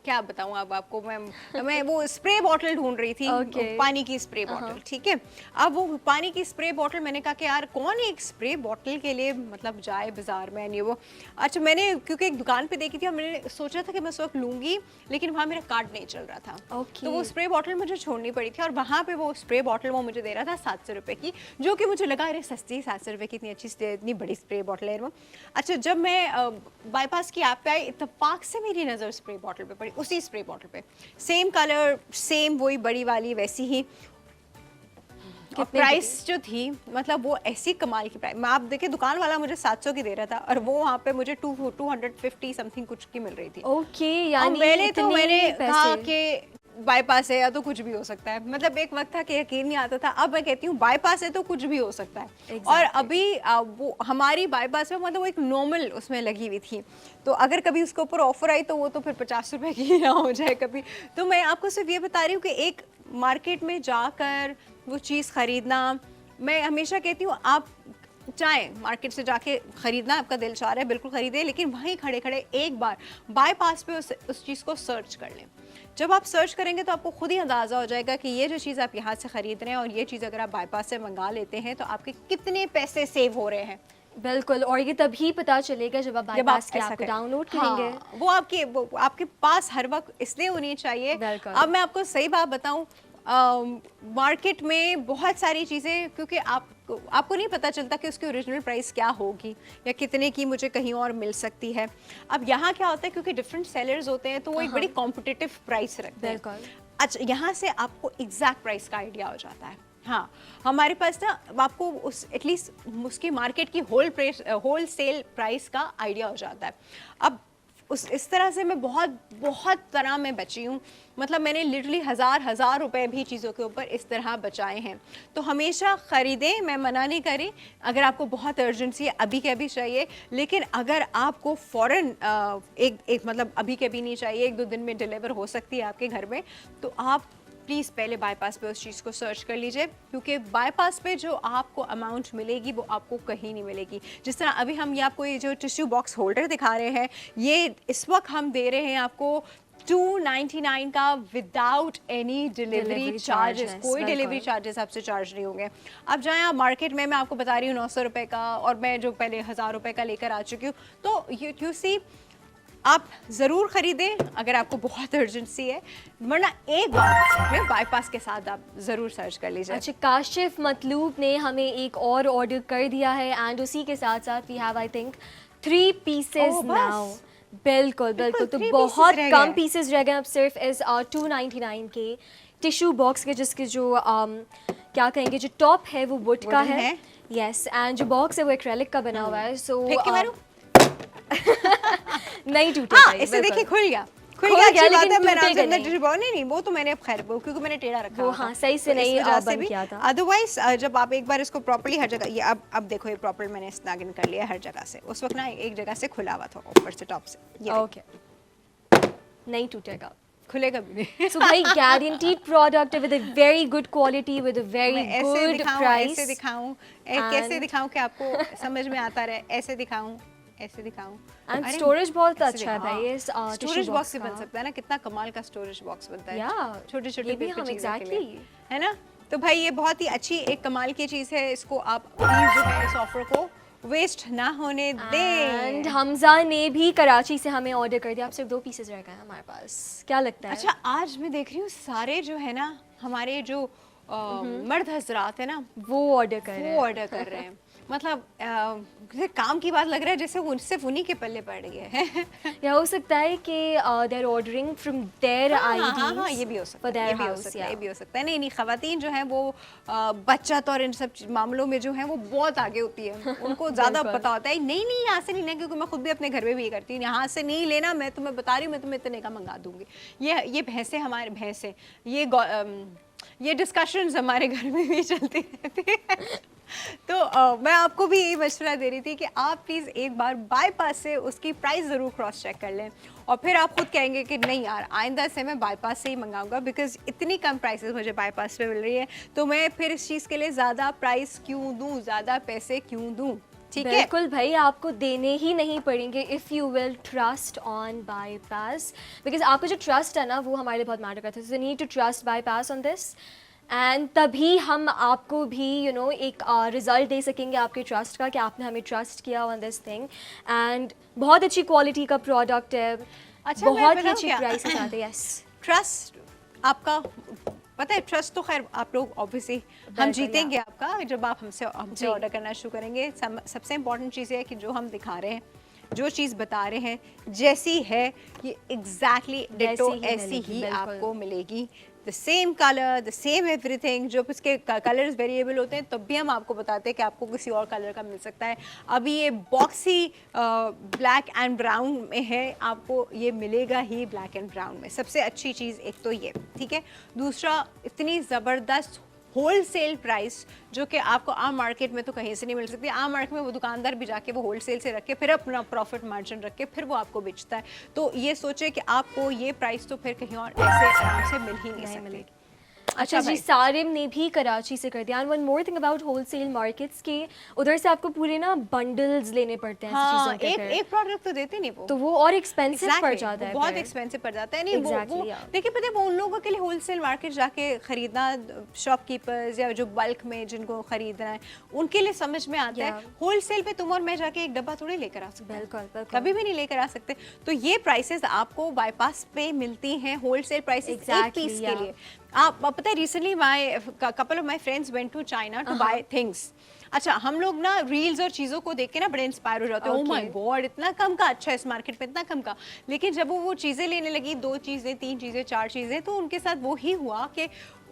क्या बताऊं अब आपको, मैं वो स्प्रे बॉटल ढूंढ रही थी, पानी की स्प्रे बॉटल, ठीक है। अब वो पानी की स्प्रे बॉटल, मैंने कहा कि यार कौन एक स्प्रे बॉटल के लिए मतलब जाए बाजार में, नहीं वो अच्छा मैंने क्योंकि एक दुकान पे देखी थी और मैंने सोचा था कि मैं उस वक्त लूंगी, लेकिन वहाँ मेरा कार्ड नहीं चल रहा था, तो वो स्प्रे बॉटल मुझे छोड़नी पड़ी थी। और वहाँ पे वो स्प्रे बॉटल वो मुझे दे रहा था 700 रुपये की, जो कि मुझे लगा अरे सस्ती 700 रुपये की इतनी अच्छी इतनी बड़ी स्प्रे बॉटल है वो। अच्छा जब मैं बाईपास की ऐप पे आई, इत्तेफाक से मेरी नज़र स्प्रे बॉटल पे पड़ी, उसी स्प्रे बॉटल पे, सेम कलर, सेम वही बड़ी वाली वैसी ही, और प्राइस जो थी मतलब वो ऐसी कमाल की प्राइस, मैं आप देखिए दुकान वाला मुझे 700 की दे रहा था और वो वहाँ पे मुझे 250 समथिंग कुछ की मिल रही थी। ओके, यानी मैंने कहा कि बाईपास है या तो कुछ भी हो सकता है, मतलब एक वक्त था कि यकीन नहीं आता था, अब मैं कहती हूँ बाईपास है तो कुछ भी हो सकता है। और अभी वो हमारी बाईपास में मतलब वो एक नॉर्मल उसमें लगी हुई थी, तो अगर कभी उसके ऊपर ऑफर आई तो वो तो फिर 50 रुपए की ना हो जाए कभी। तो मैं आपको सिर्फ ये बता रही हूँ कि एक मार्केट में जाकर वो चीज़ ख़रीदना, मैं हमेशा कहती हूँ आप चाहे मार्केट से जाके ख़रीदना, आपका दिल चाह रहा है बिल्कुल ख़रीदे, लेकिन वहीं खड़े खड़े एक बार बाईपास पे उस चीज़ को सर्च कर लें। जब आप सर्च करेंगे तो आपको खुद ही अंदाज़ा हो जाएगा कि ये जो चीज़ आप यहाँ से ख़रीद रहे हैं और ये चीज़ अगर आप बाईपास से मंगा लेते हैं तो आपके कितने पैसे सेव हो रहे हैं। बिल्कुल, और ये तभी पता चलेगा जब आप बाईपास की ऐप को डाउनलोड करेंगे। हाँ, वो आपके पास हर वक्त इसलिए होनी चाहिए। अब मैं आपको सही बात बताऊं, मार्केट में बहुत सारी चीज़ें, क्योंकि आपको नहीं पता चलता कि उसकी ओरिजिनल प्राइस क्या होगी या कितने की मुझे कहीं और मिल सकती है। अब यहाँ क्या होता है, क्योंकि डिफरेंट सेलर्स होते हैं तो वो एक बड़ी कॉम्पिटिटिव प्राइस रखते हैं। अच्छा, यहाँ से आपको एग्जैक्ट प्राइस का आइडिया हो जाता है। हाँ, हमारे पास ना आपको उस एटलीस्ट उसकी मार्केट की होल सेल प्राइस का आइडिया हो जाता है। अब इस तरह से मैं बहुत तरह में बची हूँ, मतलब मैंने लिटरली हज़ार रुपए भी चीज़ों के ऊपर इस तरह बचाए हैं। तो हमेशा ख़रीदें, मैं मना नहीं करी, अगर आपको बहुत अर्जेंसी है अभी के अभी चाहिए, लेकिन अगर आपको फ़ौरन एक मतलब अभी के अभी नहीं चाहिए, 1-2 दिन में डिलीवर हो सकती है आपके घर में, तो आप प्लीज़ पहले बाईपास पे उस चीज़ को सर्च कर लीजिए, क्योंकि बाईपास पे जो आपको अमाउंट मिलेगी वो आपको कहीं नहीं मिलेगी। जिस तरह अभी हम ये आपको ये जो टिश्यू बॉक्स होल्डर दिखा रहे हैं, ये इस वक्त हम दे रहे हैं आपको 299 का विदाउट एनी डिलीवरी चार्जेस, कोई डिलीवरी चार्जेस आपसे चार्ज नहीं होंगे। अब जाएँ आप मार्केट में, मैं आपको बता रही हूँ 900 रुपये का, और मैं जो पहले 1000 रुपये का लेकर आ चुकी हूँ। तो यू सी आप ज़रूर ख़रीदें अगर आपको बहुत अर्जेंसी है, वरना एक बार बाईपास के साथ आप ज़रूर सर्च कर लीजिए। अच्छा, काशिफ मतलूब ने हमें एक और ऑर्डर कर दिया है एंड उसी के साथ साथ we have I think 3 pieces now. बिल्कुल, तो बहुत कम पीसेस रह गए अब सिर्फ इस 299 के टिश्यू बॉक्स के, जिसके जो क्या कहेंगे जो टॉप है वो वुड का है, यस, एंड जो बॉक्स है वो एक्रेलिक का बना हुआ है। सो नहीं टूटेगा। हाँ, इसे देखिए खुल गया लेकिन नहीं, वो तो मैंने अब खैर क्योंकि मैंने टेढ़ा रखा वो, हाँ, सही से नहीं बंद किया था। अदरवाइज जब आप एक बार इसको प्रॉपर्ली हर जगह, ये अब देखो ये प्रॉपर मैंने स्नैगिन कर लिया हर जगह से, उस वक्त ना एक जगह से खुला हुआ था ऊपर से टॉप से, ओके, नहीं टूटेगा, खुलेगा भी नहीं। So भाई guaranteed product with a very good quality with a very good price। ऐसे दिखाऊं कैसे दिखाऊं कि आपको समझ में आता रहे, ऐसे दिखाऊं एंड स्टोरेज बहुत अच्छा है भाई, ये स्टोरेज बॉक्स भी बन सकता है ना, कितना कमाल का स्टोरेज बॉक्स बनता है, छोटे-छोटे भी हम एग्जैक्टली, है ना। तो भाई ये बहुत ही अच्छी एक कमाल की चीज़ है, इसको आप प्लीज जो है इस ऑफर को वेस्ट ना होने दें। एंड हमजा ने भी कराची से हमें ऑर्डर कर दिया, अब सिर्फ 2 पीसेस रह गए हैं हमारे पास, क्या लगता है? अच्छा, आज मैं देख रही हूँ सारे जो है ना हमारे जो मर्द हजरात है ना, वो ऑर्डर कर रहे हैं। मतलब जैसे काम की बात लग रहा है जैसे वो सिर्फ उन्हीं के पल्ले पड़ रही है। या हो सकता है कि they are ordering from their IDs. हाँ, ये भी हो सकता है, देयर ये भी हो हाउस। सकता है, ये भी हो सकता है। नहीं नहीं, खवातीन जो हैं वो बचत और इन सब मामलों में जो है वो बहुत आगे होती है, उनको ज़्यादा पता होता है। नहीं नहीं, यहाँ से नहीं लेना, क्योंकि मैं खुद भी अपने घर में भी ये करती हूँ, यहाँ से नहीं लेना, मैं तुम्हें बता रही हूँ, मैं तुम्हें इतने का मंगा दूंगी। ये भैंसें, हमारे भैंसें, ये डिस्कशंस हमारे घर में भी चलती रहती है। तो मैं आपको भी यही मशवरा दे रही थी कि आप प्लीज़ एक बार बाईपास से उसकी प्राइस ज़रूर क्रॉस चेक कर लें, और फिर आप खुद कहेंगे कि नहीं यार, आइंदा से मैं बाईपास से ही मंगाऊंगा, बिकॉज इतनी कम प्राइसेस मुझे बाईपास पे मिल रही है, तो मैं फिर इस चीज़ के लिए ज़्यादा प्राइस क्यों दूँ, ज़्यादा पैसे क्यों दूँ। ठीक है, बिल्कुल भाई, आपको देने ही नहीं पड़ेंगे if you will trust on bypass, because आपका जो ट्रस्ट है ना वो हमारे लिए बहुत मैटर करता है। So need to trust Bypass on this, and तभी हम आपको भी एक रिजल्ट दे सकेंगे आपके ट्रस्ट का, कि आपने हमें ट्रस्ट किया ऑन दिस थिंग। एंड बहुत अच्छी क्वालिटी का प्रोडक्ट है, अच्छा, बहुत ही अच्छी प्राइस आते हैं। यस, ट्रस्ट आपका, पता है, ट्रस्ट तो खैर आप लोग ऑब्वियसली हम जीतेंगे आपका जब आप हमसे ऑर्डर करना शुरू करेंगे। सबसे इम्पोर्टेंट चीज़ है कि जो हम दिखा रहे हैं, जो चीज़ बता रहे हैं, जैसी है ये एग्जैक्टली डिटो ऐसी ही आपको मिलेगी। The same colour, the same everything. जो उसके कलर्स वेरिएबल होते हैं तब भी हम आपको बताते हैं कि आपको किसी और कलर का मिल सकता है। अभी ये बॉक्सी ब्लैक एंड ब्राउन में है, आपको ये मिलेगा ही ब्लैक एंड ब्राउन में। सबसे अच्छी चीज़ एक तो ये, ठीक है। दूसरा, इतनी ज़बरदस्त होल सेल प्राइस जो कि आपको आम मार्केट में तो कहीं से नहीं मिल सकती। आम मार्केट में वो दुकानदार भी जाके वो होल सेल से रख के फिर अपना प्रॉफिट मार्जिन रख के फिर वो आपको बेचता है। तो ये सोचे कि आपको ये प्राइस तो फिर कहीं और ऐसे आराम से मिल ही नहीं सकती। अच्छा जी, सारिम ने भी कराची से कर दिया। And one more thing about wholesale markets के, उधर से आपको पूरे ना बंडल्स लेने पड़ते हैं। हाँ, एक प्रोडक्ट तो देते नहीं वो, तो वो और एक्सपेंसिव पड़ जाता है, बहुत एक्सपेंसिव पड़ जाता है। नहीं वो देखिए, पता है वो उन लोगों के लिए होलसेल मार्केट जाके खरीदना, शॉपकीपर्स या जो बल्क में जिनको खरीदना है उनके लिए समझ में आता है। होलसेल पे तुम और मैं जाके एक डब्बा थोड़ी लेकर आ सकते, बिल्कुल कभी भी नहीं लेकर आ सकते। तो ये प्राइसेस आपको बाईपास पे मिलती हैं, होलसेल प्राइसेस एक पीस के लिए। आप पता है, recently my couple of my friends went to China to buy things. अच्छा, हम लोग ना रील्स और चीज़ों को देख के ना बड़े इंस्पायर हो जाते हैं। ओह माय गॉड, इतना कम का, अच्छा इस मार्केट में इतना कम का। लेकिन जब वो चीज़ें लेने लगी, 2 चीज़ें, 3 चीज़ें, 4 चीज़ें, तो उनके साथ वो ही हुआ कि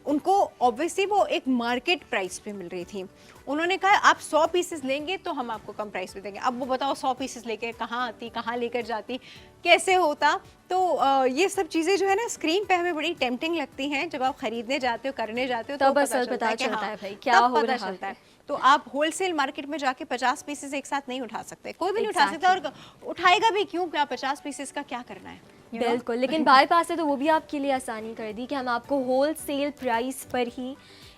उनको ऑब्वियसली वो एक मार्केट प्राइस पे मिल रही थी। उन्होंने कहा आप 100 पीसेस लेंगे तो हम आपको कम प्राइस पे देंगे। अब वो बताओ 100 पीसेस लेके कहाँ आती, कहाँ लेकर जाती, कैसे होता। तो ये सब चीज़ें जो है ना स्क्रीन पे हमें बड़ी टेम्पटिंग लगती हैं। जब आप खरीदने जाते हो, करने जाते हो, तो पता चलता है भाई क्या हो रहा है। तो आप होलसेल मार्केट में जाके 50 पीसेस एक साथ नहीं उठा सकते, कोई भी नहीं उठा सकता, और उठाएगा भी क्यों, क्या 50 पीसेस का क्या करना है। बिल्कुल, लेकिन बाईपास है तो वो भी आपके लिए आसानी कर दी कि हम आपको होलसेल प्राइस पर ही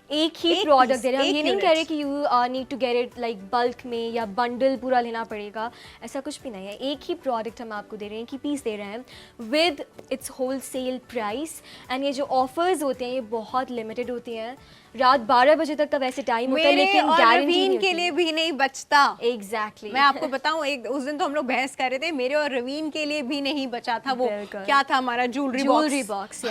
एक ही प्रोडक्ट दे रहे हैं। हम ये नहीं कह रहे कि you need to get it like bulk में या बंडल पूरा लेना पड़ेगा, ऐसा कुछ भी नहीं है। एक ही प्रोडक्ट हम आपको दे रहे हैं, कि पीस दे रहे हैं with its wholesale price. And ये जो ऑफर्स होते हैं ये बहुत लिमिटेड होती हैं, रात 12 बजे तक का वैसे टाइम होता है, लेकिन गारंटी के लिए भी नहीं बचता। एग्जैक्टली, मैं आपको बताऊं, एक उस दिन तो हम लोग बहस कर रहे थे, मेरे और रवीन के लिए भी नहीं बचा था। वो क्या था, हमारा ज्वेलरी बॉक्स।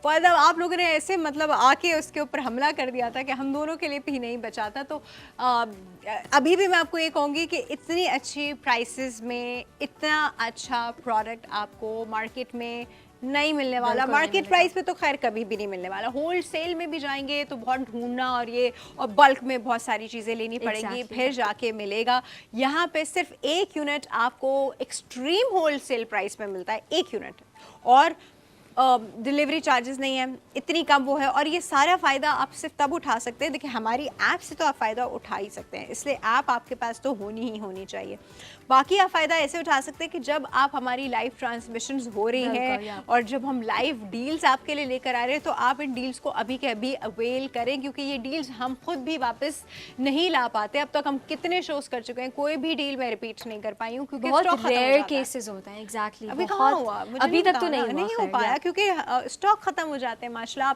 पर आप लोगों ने ऐसे मतलब आके उसके ऊपर हमला कर दिया था कि हम दोनों के लिए भी नहीं बचा था। तो अभी भी मैं आपको ये कहूँगी कि इतनी अच्छी प्राइसेस में इतना अच्छा प्रोडक्ट आपको मार्केट में नहीं मिलने वाला। मार्केट प्राइस पे तो खैर कभी भी नहीं मिलने वाला। होल सेल में भी जाएंगे तो बहुत ढूंढना, और बल्क में बहुत सारी चीज़ें लेनी पड़ेंगी, फिर जाके मिलेगा। यहाँ पे सिर्फ 1 यूनिट आपको एक्सट्रीम होल सेल प्राइस में मिलता है, 1 यूनिट, और डिलीवरी चार्जेस नहीं है, इतनी कम वो है। और ये सारा फ़ायदा आप सिर्फ तब उठा सकते हैं, देखिए हमारी ऐप से तो आप फ़ायदा उठा ही सकते हैं, इसलिए ऐप आपके पास तो होनी ही होनी चाहिए। बाकी आप फ़ायदा ऐसे उठा सकते हैं कि जब आप हमारी लाइव ट्रांसमिशंस हो रही हैं और जब हम लाइव डील्स आपके लिए लेकर आ रहे हैं, तो आप इन डील्स को अभी के अभी अवेल करें, क्योंकि ये डील्स हम खुद भी वापस नहीं ला पाते। अब तक हम कितने शोज कर चुके हैं, कोई भी डील मैं रिपीट नहीं कर पाई हूँ, क्योंकि बहुत रेयर केसेस होते हैं। एग्जैक्टली, अभी कहाँ हुआ, अभी तक तो नहीं हो पाया, क्योंकि स्टॉक खत्म हो जाते हैं। माशाल्लाह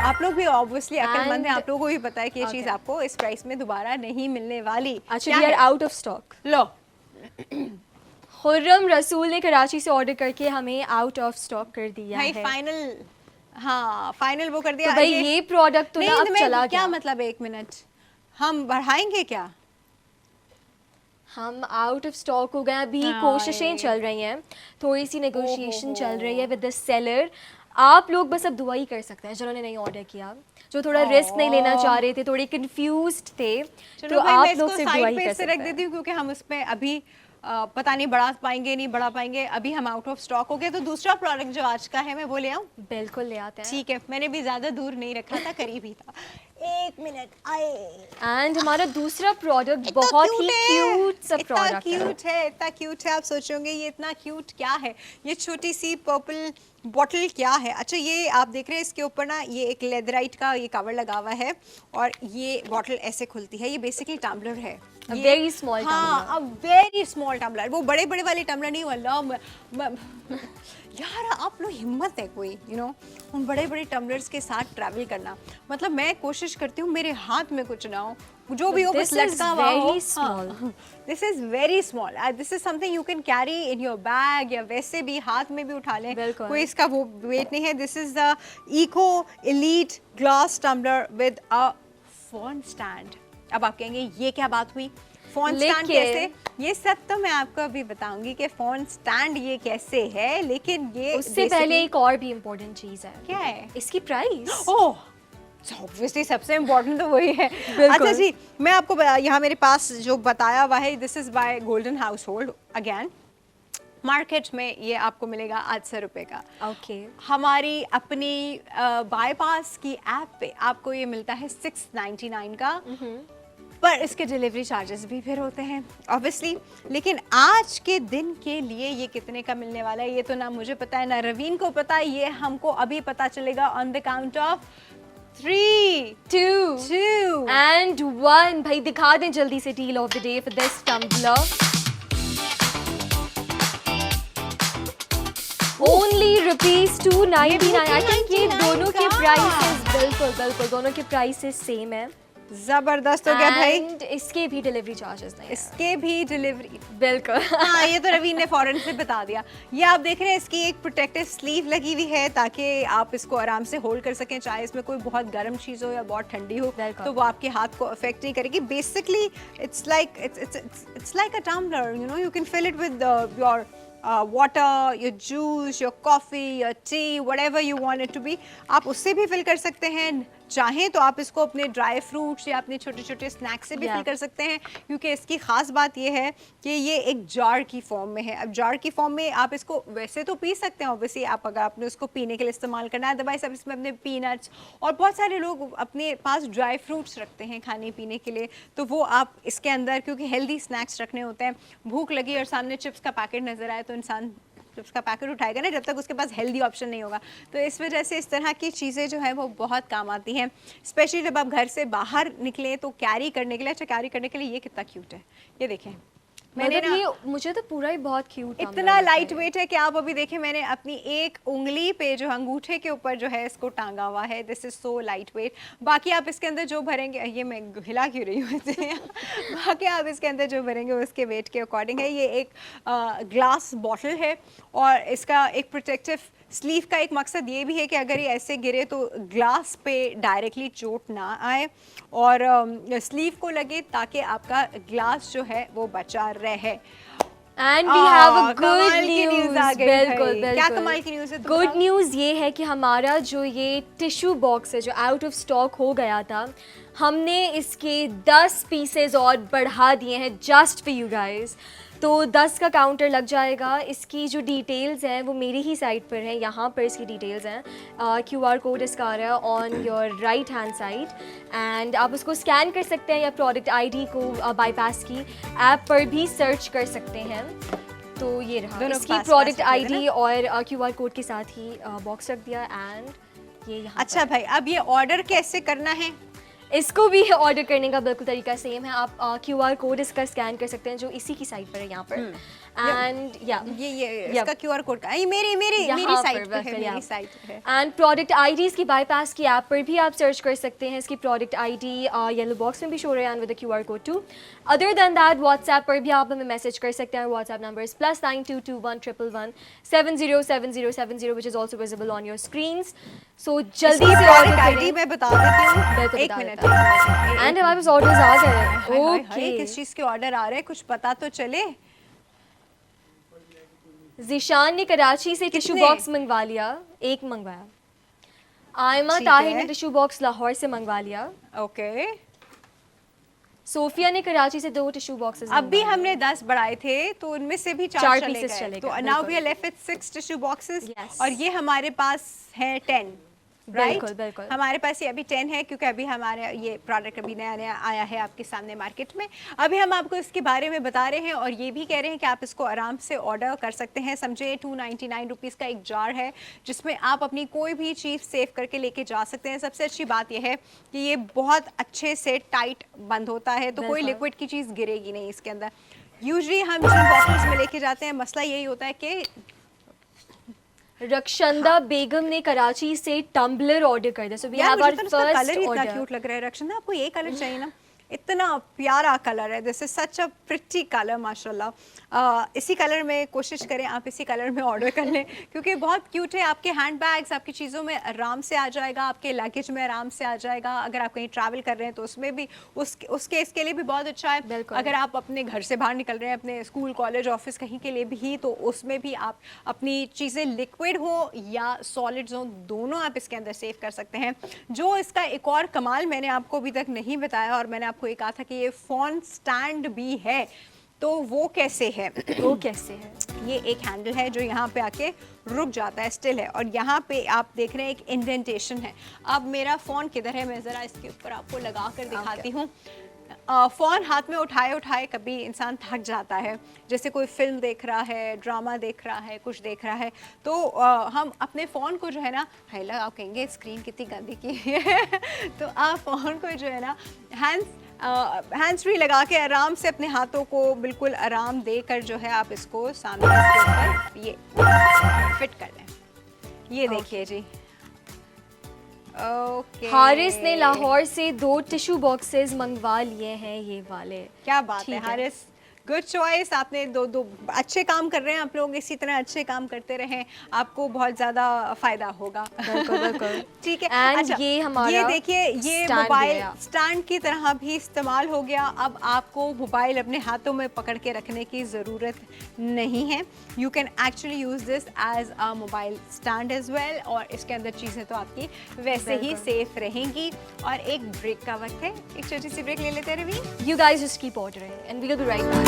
आप लोग भी ऑब्वियसली अक्लमंद हैं, आप लोगों को भी पता है कि ये चीज़ आपको इस प्राइस में दोबारा नहीं मिलने वाली। अच्छा, we are out of stock. लो, खुर्रम रसूल ने कराची से ऑर्डर करके हमें आउट ऑफ स्टॉक कर दिया है। फाइनल, हाँ फाइनल वो कर दिया। तो भाई ये प्रोडक्ट तो ना अब चला क्या मतलब 1 मिनट हम बढ़ाएंगे क्या? हम आउट ऑफ स्टॉक हो गए, अभी कोशिशें चल रही हैं, थोड़ी सी नेगोशिएशन चल रही है विद द सेलर। आप लोग बस अब दुआ ही कर सकते हैं जिन्होंने नहीं ऑर्डर किया, जो थोड़ा रिस्क नहीं लेना चाह रहे थे, थोड़े कंफ्यूज्ड थे, तो आप लोग से दुआ ही कर सकते रख देती हूँ क्योंकि हम उसमें अभी पता नहीं बढ़ा पाएंगे नहीं बढ़ा पाएंगे, अभी हम आउट ऑफ स्टॉक हो गए। तो दूसरा प्रोडक्ट जो आज का है मैं वो ले आऊँ? बिल्कुल ले आते हैं। ठीक है, मैंने भी ज्यादा दूर नहीं रखा था, करीब ही था। एक मिनट आए। एंड हमारा दूसरा प्रोडक्ट बहुत ही क्यूट सा प्रोडक्ट है। इतना क्यूट है। आप सोचोगे ये इतना क्यूट क्या है, ये छोटी सी पर्पल बॉटल क्या है। अच्छा, ये आप देख रहे हैं इसके ऊपर ना ये एक लेदराइट का ये कवर लगा हुआ है और ये बॉटल ऐसे खुलती है। ये बेसिकली टम्बलर है, वेरी स्मॉल टम्बलर। हाँ, वेरी स्मॉल टम्बलर, वो बड़े बड़े वाले टम्बलर नहीं। अल्लाह यार, आप लोग हिम्मत है कोई, यू नो, उन बड़े बड़े टम्बलर्स के साथ ट्रैवल करना। मतलब मैं कोशिश करती हूँ मेरे हाथ में कुछ ना हो, जो भी हो बस लटका हुआ हो। This is very small, this is something you can carry in your bag, या वैसे भी हाथ में भी उठा लें, कोई इसका वो वेट नहीं है। This is the eco elite glass tumbler with a phone stand. अब आप कहेंगे ये क्या बात हुई, फोन स्टैंड कैसे? ये सब तो मैं आपको अभी बताऊंगी कि फोन स्टैंड ये कैसे है, लेकिन ये उससे पहले एक और भी इम्पोर्टेंट चीज है। क्या है? इसकी प्राइस। ओह, ऑब्वियसली सबसे इम्पोर्टेंट तो वही है। अच्छा जी, मैं आपको यहाँ मेरे पास जो बताया हुआ है, this is by golden house hold. Again market में ये आपको मिलेगा 800 रुपये का। ओके। हमारी अपनी बाईपास की ऐप पे आपको ये मिलता है 699 का, पर इसके डिलीवरी चार्जेस भी फिर होते हैं ऑब्वियसली। लेकिन आज के दिन के लिए ये कितने का मिलने वाला है ये तो ना मुझे पता है ना रवीन को पता है, ये हमको अभी पता चलेगा on the count of 3, 2 and 1। भाई दिखा दें जल्दी से deal of the day for this tumbler. Only ₹299। I think ये दोनों के प्राइसेस बिल्कुल दोनों के प्राइसेस सेम है। जबरदस्त हो गया भाई। इसके भी डिलीवरी चार्जेस नहीं, इसके भी डिलीवरी बिल्कुल। हाँ, ये तो रवीन ने फौरन से बता दिया। ये आप देख रहे हैं इसकी एक प्रोटेक्टिव स्लीव लगी हुई है ताकि आप इसको आराम से होल्ड कर सकें, चाहे इसमें कोई बहुत गर्म चीज हो या बहुत ठंडी हो तो वो आपके हाथ को अफेक्ट नहीं करेगी। Basically it's like a tumbler, you know, you can fill it with your water, your juice, your coffee, your tea, whatever you want it to be, आप उससे भी फिल कर सकते हैं। चाहें तो आप इसको अपने ड्राई फ्रूट्स या अपने छोटे छोटे स्नैक्स से भी फिल कर सकते हैं, क्योंकि इसकी खास बात यह है कि ये एक जार की फॉर्म में है। अब जार की फॉर्म में आप इसको वैसे तो पी सकते हैं ऑब्वियसली, आप अगर आपने उसको पीने के लिए इस्तेमाल करना है, अदरवाइज आप इसमें अपने पीनट्स और बहुत सारे लोग अपने पास ड्राई फ्रूट्स रखते हैं खाने पीने के लिए, तो वो आप इसके अंदर, क्योंकि हेल्दी स्नैक्स रखने होते हैं, भूख लगी और सामने चिप्स का पैकेट नजर आए तो इंसान चिप्स का पैकेट उठाएगा ना, जब तक उसके पास हेल्दी ऑप्शन नहीं होगा। तो इस वजह से इस तरह की चीज़ें जो है वो बहुत काम आती हैं, स्पेशली जब आप घर से बाहर निकले तो कैरी करने के लिए। अच्छा, कैरी करने के लिए ये कितना क्यूट है, ये देखें। मैंने ना, ये मुझे तो पूरा ही बहुत क्यूट, इतना लाइट वेट है कि आप अभी देखें, मैंने अपनी एक उंगली पे जो अंगूठे के ऊपर जो है इसको टांगा हुआ है। This is so light weight. बाकी आप इसके अंदर जो भरेंगे, ये मैं हिला क्यों रही हूँ बाकी आप इसके अंदर जो भरेंगे उसके वेट के अकॉर्डिंग है। ये एक ग्लास बॉटल है और इसका एक प्रोटेक्टिव स्लीव का एक मकसद ये भी है कि अगर ये ऐसे गिरे तो ग्लास पे डायरेक्टली चोट ना आए और स्लीव को लगे, ताकि आपका ग्लास जो है वो बचा रहे। And we have a good news. बिल्कुल, क्या कमाल की न्यूज़ है? गुड न्यूज़ ये है कि हमारा जो ये टिश्यू बॉक्स है जो आउट ऑफ स्टॉक हो गया था, हमने इसके 10 पीसेज और बढ़ा दिए हैं जस्ट फॉर यू गाइस। तो 10 का काउंटर लग जाएगा। इसकी जो डिटेल्स हैं वो मेरी ही साइट पर हैं, यहाँ पर इसकी डिटेल्स हैं। QR कोड इसका आ रहा है on your right hand side and आप उसको स्कैन कर सकते हैं या प्रोडक्ट ID को बाईपास की ऐप पर भी सर्च कर सकते हैं। तो ये रहा इसकी प्रोडक्ट ID और QR कोड के साथ ही बॉक्स रख दिया एंड ये यहाँ। अच्छा भाई, अब ये ऑर्डर कैसे करना है? इसको भी ऑर्डर करने का बिल्कुल तरीका सेम है। आप QR कोड इसका स्कैन कर सकते हैं जो इसी की साइट पर है यहाँ पर एंड या ये इसका QR कोड का ये मेरी साइट पे है, मेरी साइट पे है। एंड प्रोडक्ट आईडीज की बाईपास की ऐप पर भी आप सर्च कर सकते हैं। इसकी प्रोडक्ट आईडी येलो बॉक्स में भी शो रहा है and with QR code too. Other than that WhatsApp पर भी आप हमें मैसेज कर सकते हैं। WhatsApp number is +922111707070 which is also visible on your screens. So जल्दी से ऑर्डर आईडी मैं बता देती हूँ, एक मिनट। एंड हमारे पास ऑर्डर्स आ गए। ओके, किस चीज़ के ऑर्डर आ रहे हैं कुछ पता तो चले। जिशान ने कराची से टिश्यू बॉक्स मंगवा लिया, एक मंगवाया। आयमा ताहिर ने टिश्यू बॉक्स लाहौर से मंगवा लिया। ओके। सोफिया ने कराची से 2 टिश्यू बॉक्सेस। अभी हमने 10 बढ़ाए थे तो उनमें से भी 4 पीसेस चले गए। तो now we are left with 6 tissue boxes Yes. और ये हमारे पास है 10। बिल्कुल बिल्कुल। हमारे पास ये अभी 10 है क्योंकि अभी हमारे ये प्रोडक्ट अभी नया आया है आपके सामने मार्केट में। अभी हम आपको इसके बारे में बता रहे हैं और ये भी कह रहे हैं कि आप इसको आराम से ऑर्डर कर सकते हैं। समझे 299 रुपीज़ का एक जार है जिसमें आप अपनी कोई भी चीज़ सेव करके लेके जा सकते हैं। सबसे अच्छी बात यह है कि ये बहुत अच्छे से टाइट बंद होता है तो कोई लिक्विड की चीज़ गिरेगी नहीं इसके अंदर। यूजली हम जिन बॉटल्स में लेके जाते हैं मसला यही होता है कि रक्षंदा बेगम ने कराची से टम्बलर ऑर्डर कर दिया। So we have our first colour इतना ऑर्डर। क्यूट लग रहा है रक्षंदा, आपको ये कलर चाहिए ना, इतना प्यारा कलर है। This is such a pretty colour माशाल्लाह। इसी कलर में कोशिश करें आप इसी कलर में ऑर्डर कर लें क्योंकि बहुत क्यूट है। आपके हैंड बैग्स आपकी चीज़ों में आराम से आ जाएगा, आपके लगेज में आराम से आ जाएगा। अगर आप कहीं ट्रैवल कर रहे हैं तो उसमें भी उसके इसके लिए भी बहुत अच्छा है। अगर आप अपने घर से बाहर निकल रहे हैं अपने स्कूल कॉलेज ऑफिस कहीं के लिए भी तो उसमें भी आप अपनी चीज़ें लिक्विड हो या सॉलिड्स हो दोनों आप इसके अंदर सेव कर सकते हैं। जो इसका एक और कमाल मैंने आपको अभी तक नहीं बताया और मैंने आपको ये कहा था कि ये फ़ोन स्टैंड भी है, तो वो कैसे है? ये एक हैंडल है जो यहाँ पे आके रुक जाता है, स्टिल है, और यहाँ पे आप देख रहे हैं एक इंडेंटेशन है। अब मेरा फ़ोन किधर है, मैं ज़रा इसके ऊपर आपको लगा कर दिखाती हूँ। फ़ोन हाथ में उठाए कभी इंसान थक जाता है, जैसे कोई फिल्म देख रहा है, ड्रामा देख रहा है, कुछ देख रहा है, तो हम अपने फ़ोन को जो है ना, हाइला आप कहेंगे स्क्रीन कितनी गंदी की है तो आप फ़ोन को जो है ना हैंड्स फ्री लगा के आराम से अपने हाथों को बिल्कुल आराम देकर जो है आप इसको सामने इसके ऊपर ये फिट कर लें। ये देखिए जी। ओके। हारिस ने लाहौर से 2 टिश्यू बॉक्सेस मंगवा लिए हैं, ये वाले। क्या बात है हारिस, गुड चॉइस। आपने दो अच्छे काम कर रहे हैं आप लोग, इसी तरह अच्छे काम करते रहें, आपको बहुत ज़्यादा फ़ायदा होगा। बिल्कुल ठीक है। अच्छा, ये हमारा ये देखिए ये मोबाइल स्टैंड की तरह भी इस्तेमाल हो गया। अब आपको मोबाइल अपने हाथों में पकड़ के रखने की ज़रूरत नहीं है। You can actually use this as a mobile stand as well, और इसके अंदर चीज़ें तो आपकी वैसे ही सेफ रहेंगी। और एक ब्रेक का वक्त है, एक छोटी सी ब्रेक ले लेते हैं Ravi. You guys just keep ordering and we'll be right back.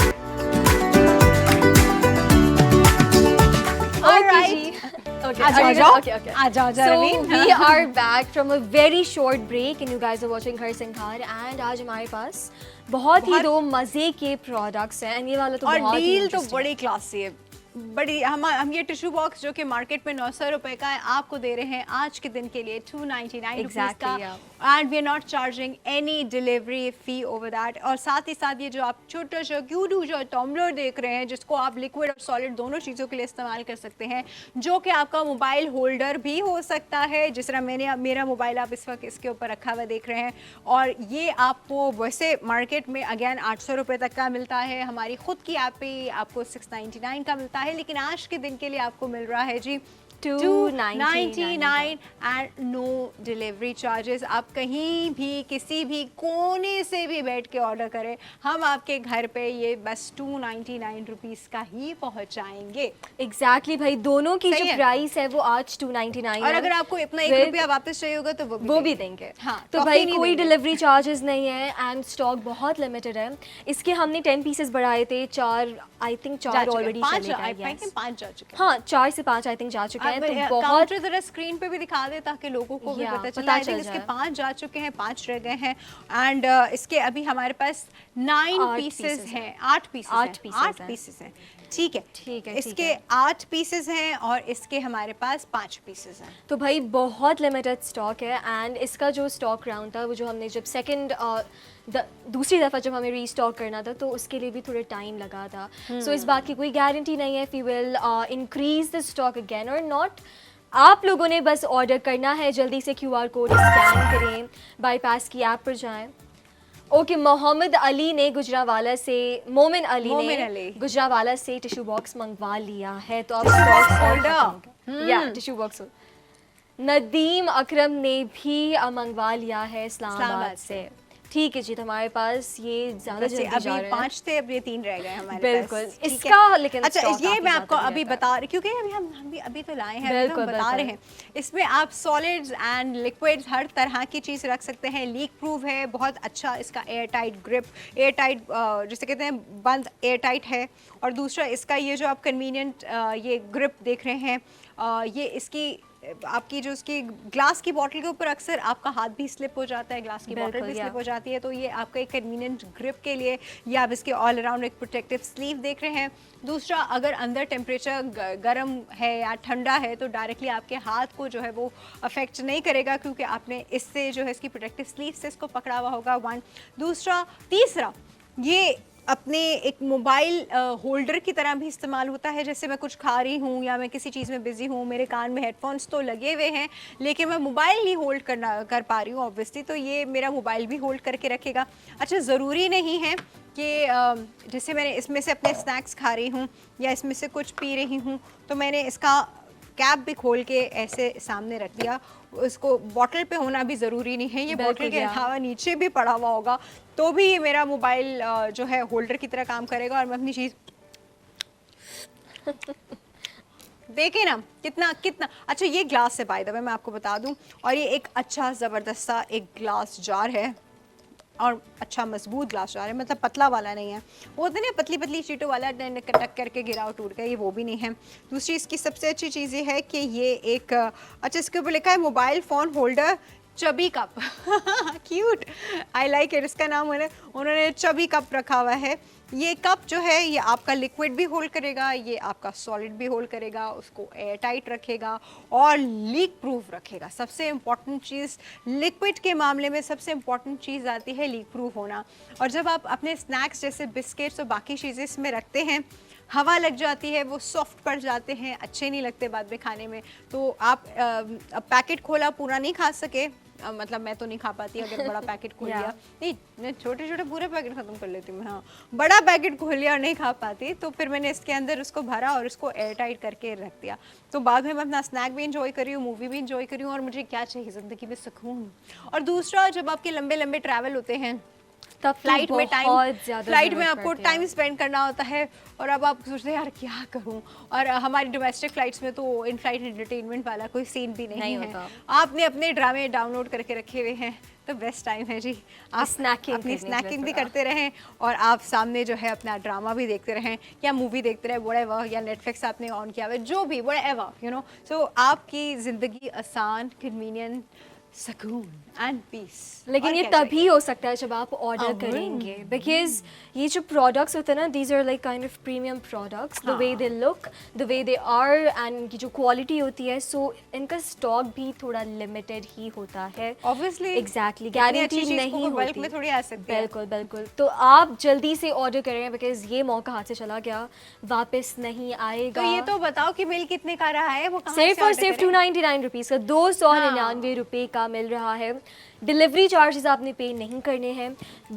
So we are back from a very short break and you guys are watching Ghar Singh Ghar and आज हमारे पास बहुत ही 2 मजे के प्रोडक्ट्स हैं and ये वाला तो बहुत ही डील तो बड़ी क्लासी है, बड़ी। हम ये टिश्यू बॉक्स जो कि मार्केट में 900 रुपए का है, आपको दे रहे हैं आज के दिन के लिए 299 रुपीस का, and we are not charging any delivery fee over that. और साथ ही साथ ये जो आप छोटा सा क्यूट जो टम्बलर देख रहे हैं जिसको आप लिक्विड और सॉलिड दोनों चीज़ों के लिए इस्तेमाल कर सकते हैं, जो कि आपका मोबाइल होल्डर भी हो सकता है, जिस तरह मेरा मोबाइल आप इस वक्त इसके ऊपर रखा हुआ देख रहे हैं। और ये आपको वैसे मार्केट में अगेन 800 रुपये तक का मिलता है, हमारी खुद की ऐप पे आपको 699 का मिलता है, लेकिन आज के दिन के लिए आपको मिल रहा है जी 299 एंड नो डिलीवरी चार्जेस। आप कहीं भी किसी भी कोने से भी बैठ के ऑर्डर करें, हम आपके घर पे ये बस 299 रुपीस का ही पहुंचाएंगे। एग्जैक्टली भाई, दोनों की जो प्राइस है वो आज 299 और अगर आपको इतना 1 रुपया वापस चाहिए होगा तो वो भी देंगे। हाँ, तो भाई कोई डिलीवरी चार्जेस नहीं है एंड स्टॉक बहुत लिमिटेड है। इसके हमने 10 पीसेस बढ़ाए थे, 4 आई थिंक 4 ऑलरेडी चले गए। 5 जा चुके हैं। हाँ 4 से 5 आई थिंक जा चुके हैं। तो बहुत जरा स्क्रीन पे भी दिखा दे ताकि लोगों को भी पता चले। इसके 5 जा चुके हैं, 5 रह गए हैं। एंड इसके अभी हमारे पास 9 8 पीसेस pieces हैं, 8 पीसेस आठ हैं, pieces 8 हैं। पीसेस हैं, ठीक है, ठीक है, ठीक इसके है। 8 पीसेस हैं और इसके हमारे पास 5 पीसेस हैं। तो भाई बहुत लिमिटेड स्टॉक है एंड इसका जो स्टॉक राउंड था वो जो हमने जब दूसरी दफ़ा जब हमें रीस्टॉक करना था तो उसके लिए भी थोड़ा टाइम लगा था। सो इस बात की कोई गारंटी नहीं है we will increase the stock again और नॉट। आप लोगों ने बस ऑर्डर करना है, जल्दी से QR कोड स्कैन करें, बाईपास की ऐप पर जाएं। ओके, मोहम्मद अली ने गुजरावाला से, मोमिन अली ने गुजरावाला से टिश्यू बॉक्स मंगवा लिया है, तो अब स्टॉक होल्डर या टिश्यू बॉक्स। नदीम अकरम ने भी मंगवा लिया है इस्लामाबाद से। ठीक है जी, तो हमारे पास ये ज़्यादा जल्दी जा रहे हैं। 5 थे, अब ये 3 रह गए हमारे बिल्कुल पास। इसका लेकिन अच्छा, ये मैं आपको अभी बता रही, क्योंकि अभी हम भी अभी तो लाए हैं, अभी हम बता रहे हैं। इसमें आप सॉलिड्स एंड लिक्विड्स हर तरह की चीज़ रख सकते हैं। लीक प्रूफ है, बहुत अच्छा इसका air tight grip, air tight जिसे कहते हैं बंद एयर टाइट है। और दूसरा इसका ये जो आप कन्वीनियंट ये ग्रिप देख रहे हैं, ये इसकी आपकी जो उसकी ग्लास की बॉटल के ऊपर अक्सर आपका हाथ भी स्लिप हो जाता है, ग्लास की बॉटल भी स्लिप हो जाती है, तो ये आपका एक कन्वीनियंट ग्रिप के लिए या आप इसके ऑल अराउंड एक प्रोटेक्टिव स्लीव देख रहे हैं। दूसरा, अगर अंदर टेम्परेचर गर्म है या ठंडा है तो डायरेक्टली आपके हाथ को जो है वो अफेक्ट नहीं करेगा, क्योंकि आपने इससे जो है इसकी प्रोटेक्टिव स्लीव से इसको पकड़ा हुआ होगा। 1 दूसरा, तीसरा, ये अपने एक मोबाइल होल्डर की तरह भी इस्तेमाल होता है। जैसे मैं कुछ खा रही हूँ या मैं किसी चीज़ में बिज़ी हूँ, मेरे कान में हेडफोन्स तो लगे हुए हैं लेकिन मैं मोबाइल नहीं होल्ड कर पा रही हूँ ऑब्वियसली, तो ये मेरा मोबाइल भी होल्ड करके रखेगा। अच्छा, ज़रूरी नहीं है कि जैसे मैंने इसमें से अपने स्नैक्स खा रही हूँ या इसमें से कुछ पी रही हूँ तो मैंने इसका कैप भी खोल के ऐसे सामने रख दिया, उसको बॉटल पे होना भी ज़रूरी नहीं है। ये बॉटल के अलावा नीचे भी पड़ा हुआ होगा तो भी ये मेरा मोबाइल जो है होल्डर की तरह काम करेगा और मैं अपनी चीज़ देखे ना कितना कितना अच्छा। ये ग्लास है बाय द वे, मैं आपको बता दूं, और ये एक अच्छा ज़बरदस्त सा एक ग्लास जार है और अच्छा मजबूत ग्लास जार है, मतलब पतला वाला नहीं है, वो होते ना पतली पतली चीटों वाला कटक करके गिरा और टूट गया, ये वो भी नहीं है। दूसरी इसकी सबसे अच्छी चीज़ ये है कि ये एक अच्छा, इसके ऊपर लिखा है mobile phone holder chubby cup cute, I like it. इसका नाम उन्होंने चबी कप रखा हुआ है। ये कप जो है ये आपका लिक्विड भी होल्ड करेगा, ये आपका सॉलिड भी होल्ड करेगा, उसको एयर टाइट रखेगा और लीक प्रूफ रखेगा। सबसे इम्पॉर्टेंट चीज़ लिक्विड के मामले में सबसे इम्पॉर्टेंट चीज़ आती है लीक प्रूफ होना। और जब आप अपने स्नैक्स जैसे बिस्किट्स और बाकी चीज़ें इसमें रखते हैं, हवा लग जाती है, वो सॉफ्ट पड़ जाते हैं, अच्छे नहीं लगते बाद में खाने में। तो आप पैकेट खोला पूरा नहीं खा सके, मतलब मैं तो नहीं खा पाती अगर बड़ा पैकेट खोल लिया, नहीं मैं छोटे छोटे पूरे पैकेट ख़त्म कर लेती हूँ, हाँ बड़ा पैकेट खोल लिया और नहीं खा पाती तो फिर मैंने इसके अंदर उसको भरा और उसको एयर टाइट करके रख दिया। तो बाद में मैं अपना स्नैक भी इंजॉय करी हूँ, मूवी भी इंजॉय करी हूँ और मुझे क्या चाहिए ज़िंदगी में, सुकून। और दूसरा, जब आपके लंबे लंबे ट्रैवल होते हैं तब फ्लाइट में आपको टाइम स्पेंड करना होता है और अब आप सोचते हैं यार क्या करूं, और हमारी डोमेस्टिक फ्लाइट्स में तो इन फ्लाइट एंटरटेनमेंट वाला कोई सीन भी नहीं है होता। आपने अपने ड्रामे डाउनलोड करके रखे हुए हैं तो बेस्ट टाइम है जी, आप अपनी स्नैकिंग भी करते रहें और आप सामने जो है अपना ड्रामा भी देखते रहें या मूवी देखते रहें, व्हाटएवर, या नेटफ्लिक्स आपने ऑन किया हुआ जो भी, व्हाटएवर यू नो। सो आपकी ज़िंदगी आसान, कन्वीनियंट, सुकून एंड पीस। लेकिन ये तभी हो सकता है जब आप ऑर्डर करेंगे, बिकॉज ये जो प्रोडक्ट्स होते हैं ना, these are like kind of premium products, the way they look, the way they are, and की जो क्वालिटी होती है, सो इनका स्टॉक भी थोड़ा लिमिटेड ही होता है ऑब्वियसली। एग्जैक्टली, गारंटी नहीं होती में थोड़ी आ सकती है। बिल्कुल बिल्कुल, तो आप जल्दी से ऑर्डर करें बिकॉज ये मौका हाथ से चला गया, वापस नहीं आएगा। तो ये तो बताओ कि बिल कितने का रहा है, वो सिर्फ और सिर्फ 299 रुपीज़ का, 299 रुपये का मिल रहा है। डिलीवरी चार्जेस आपने पे नहीं करने हैं,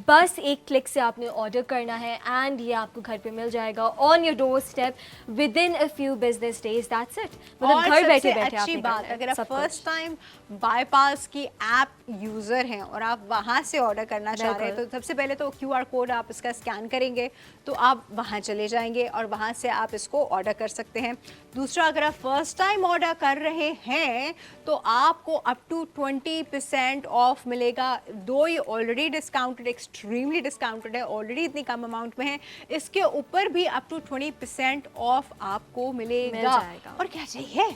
बस एक क्लिक से आपने ऑर्डर करना है एंड ये आपको घर पे मिल जाएगा on your door step with in a few business days, that's it. मतलब घर बैठे बैठे अच्छी बात, अगर आप फर्स्ट टाइम बाईपास की ऐप यूज़र हैं और आप वहाँ से ऑर्डर करना चाह रहे हैं तो सबसे पहले तो QR कोड आप इसका स्कैन करेंगे तो आप वहाँ चले जाएंगे और वहाँ से आप इसको ऑर्डर कर सकते हैं। दूसरा, अगर आप फर्स्ट टाइम ऑर्डर कर रहे हैं तो आपको अप टू 20% ऑफ मिलेगा। दो ये ऑलरेडी डिस्काउंटेड, एक्सट्रीमली डिस्काउंटेड है, ऑलरेडी इतनी कम अमाउंट में है, इसके ऊपर भी अप टू 20% ऑफ आपको मिलेगा। और क्या चाहिए,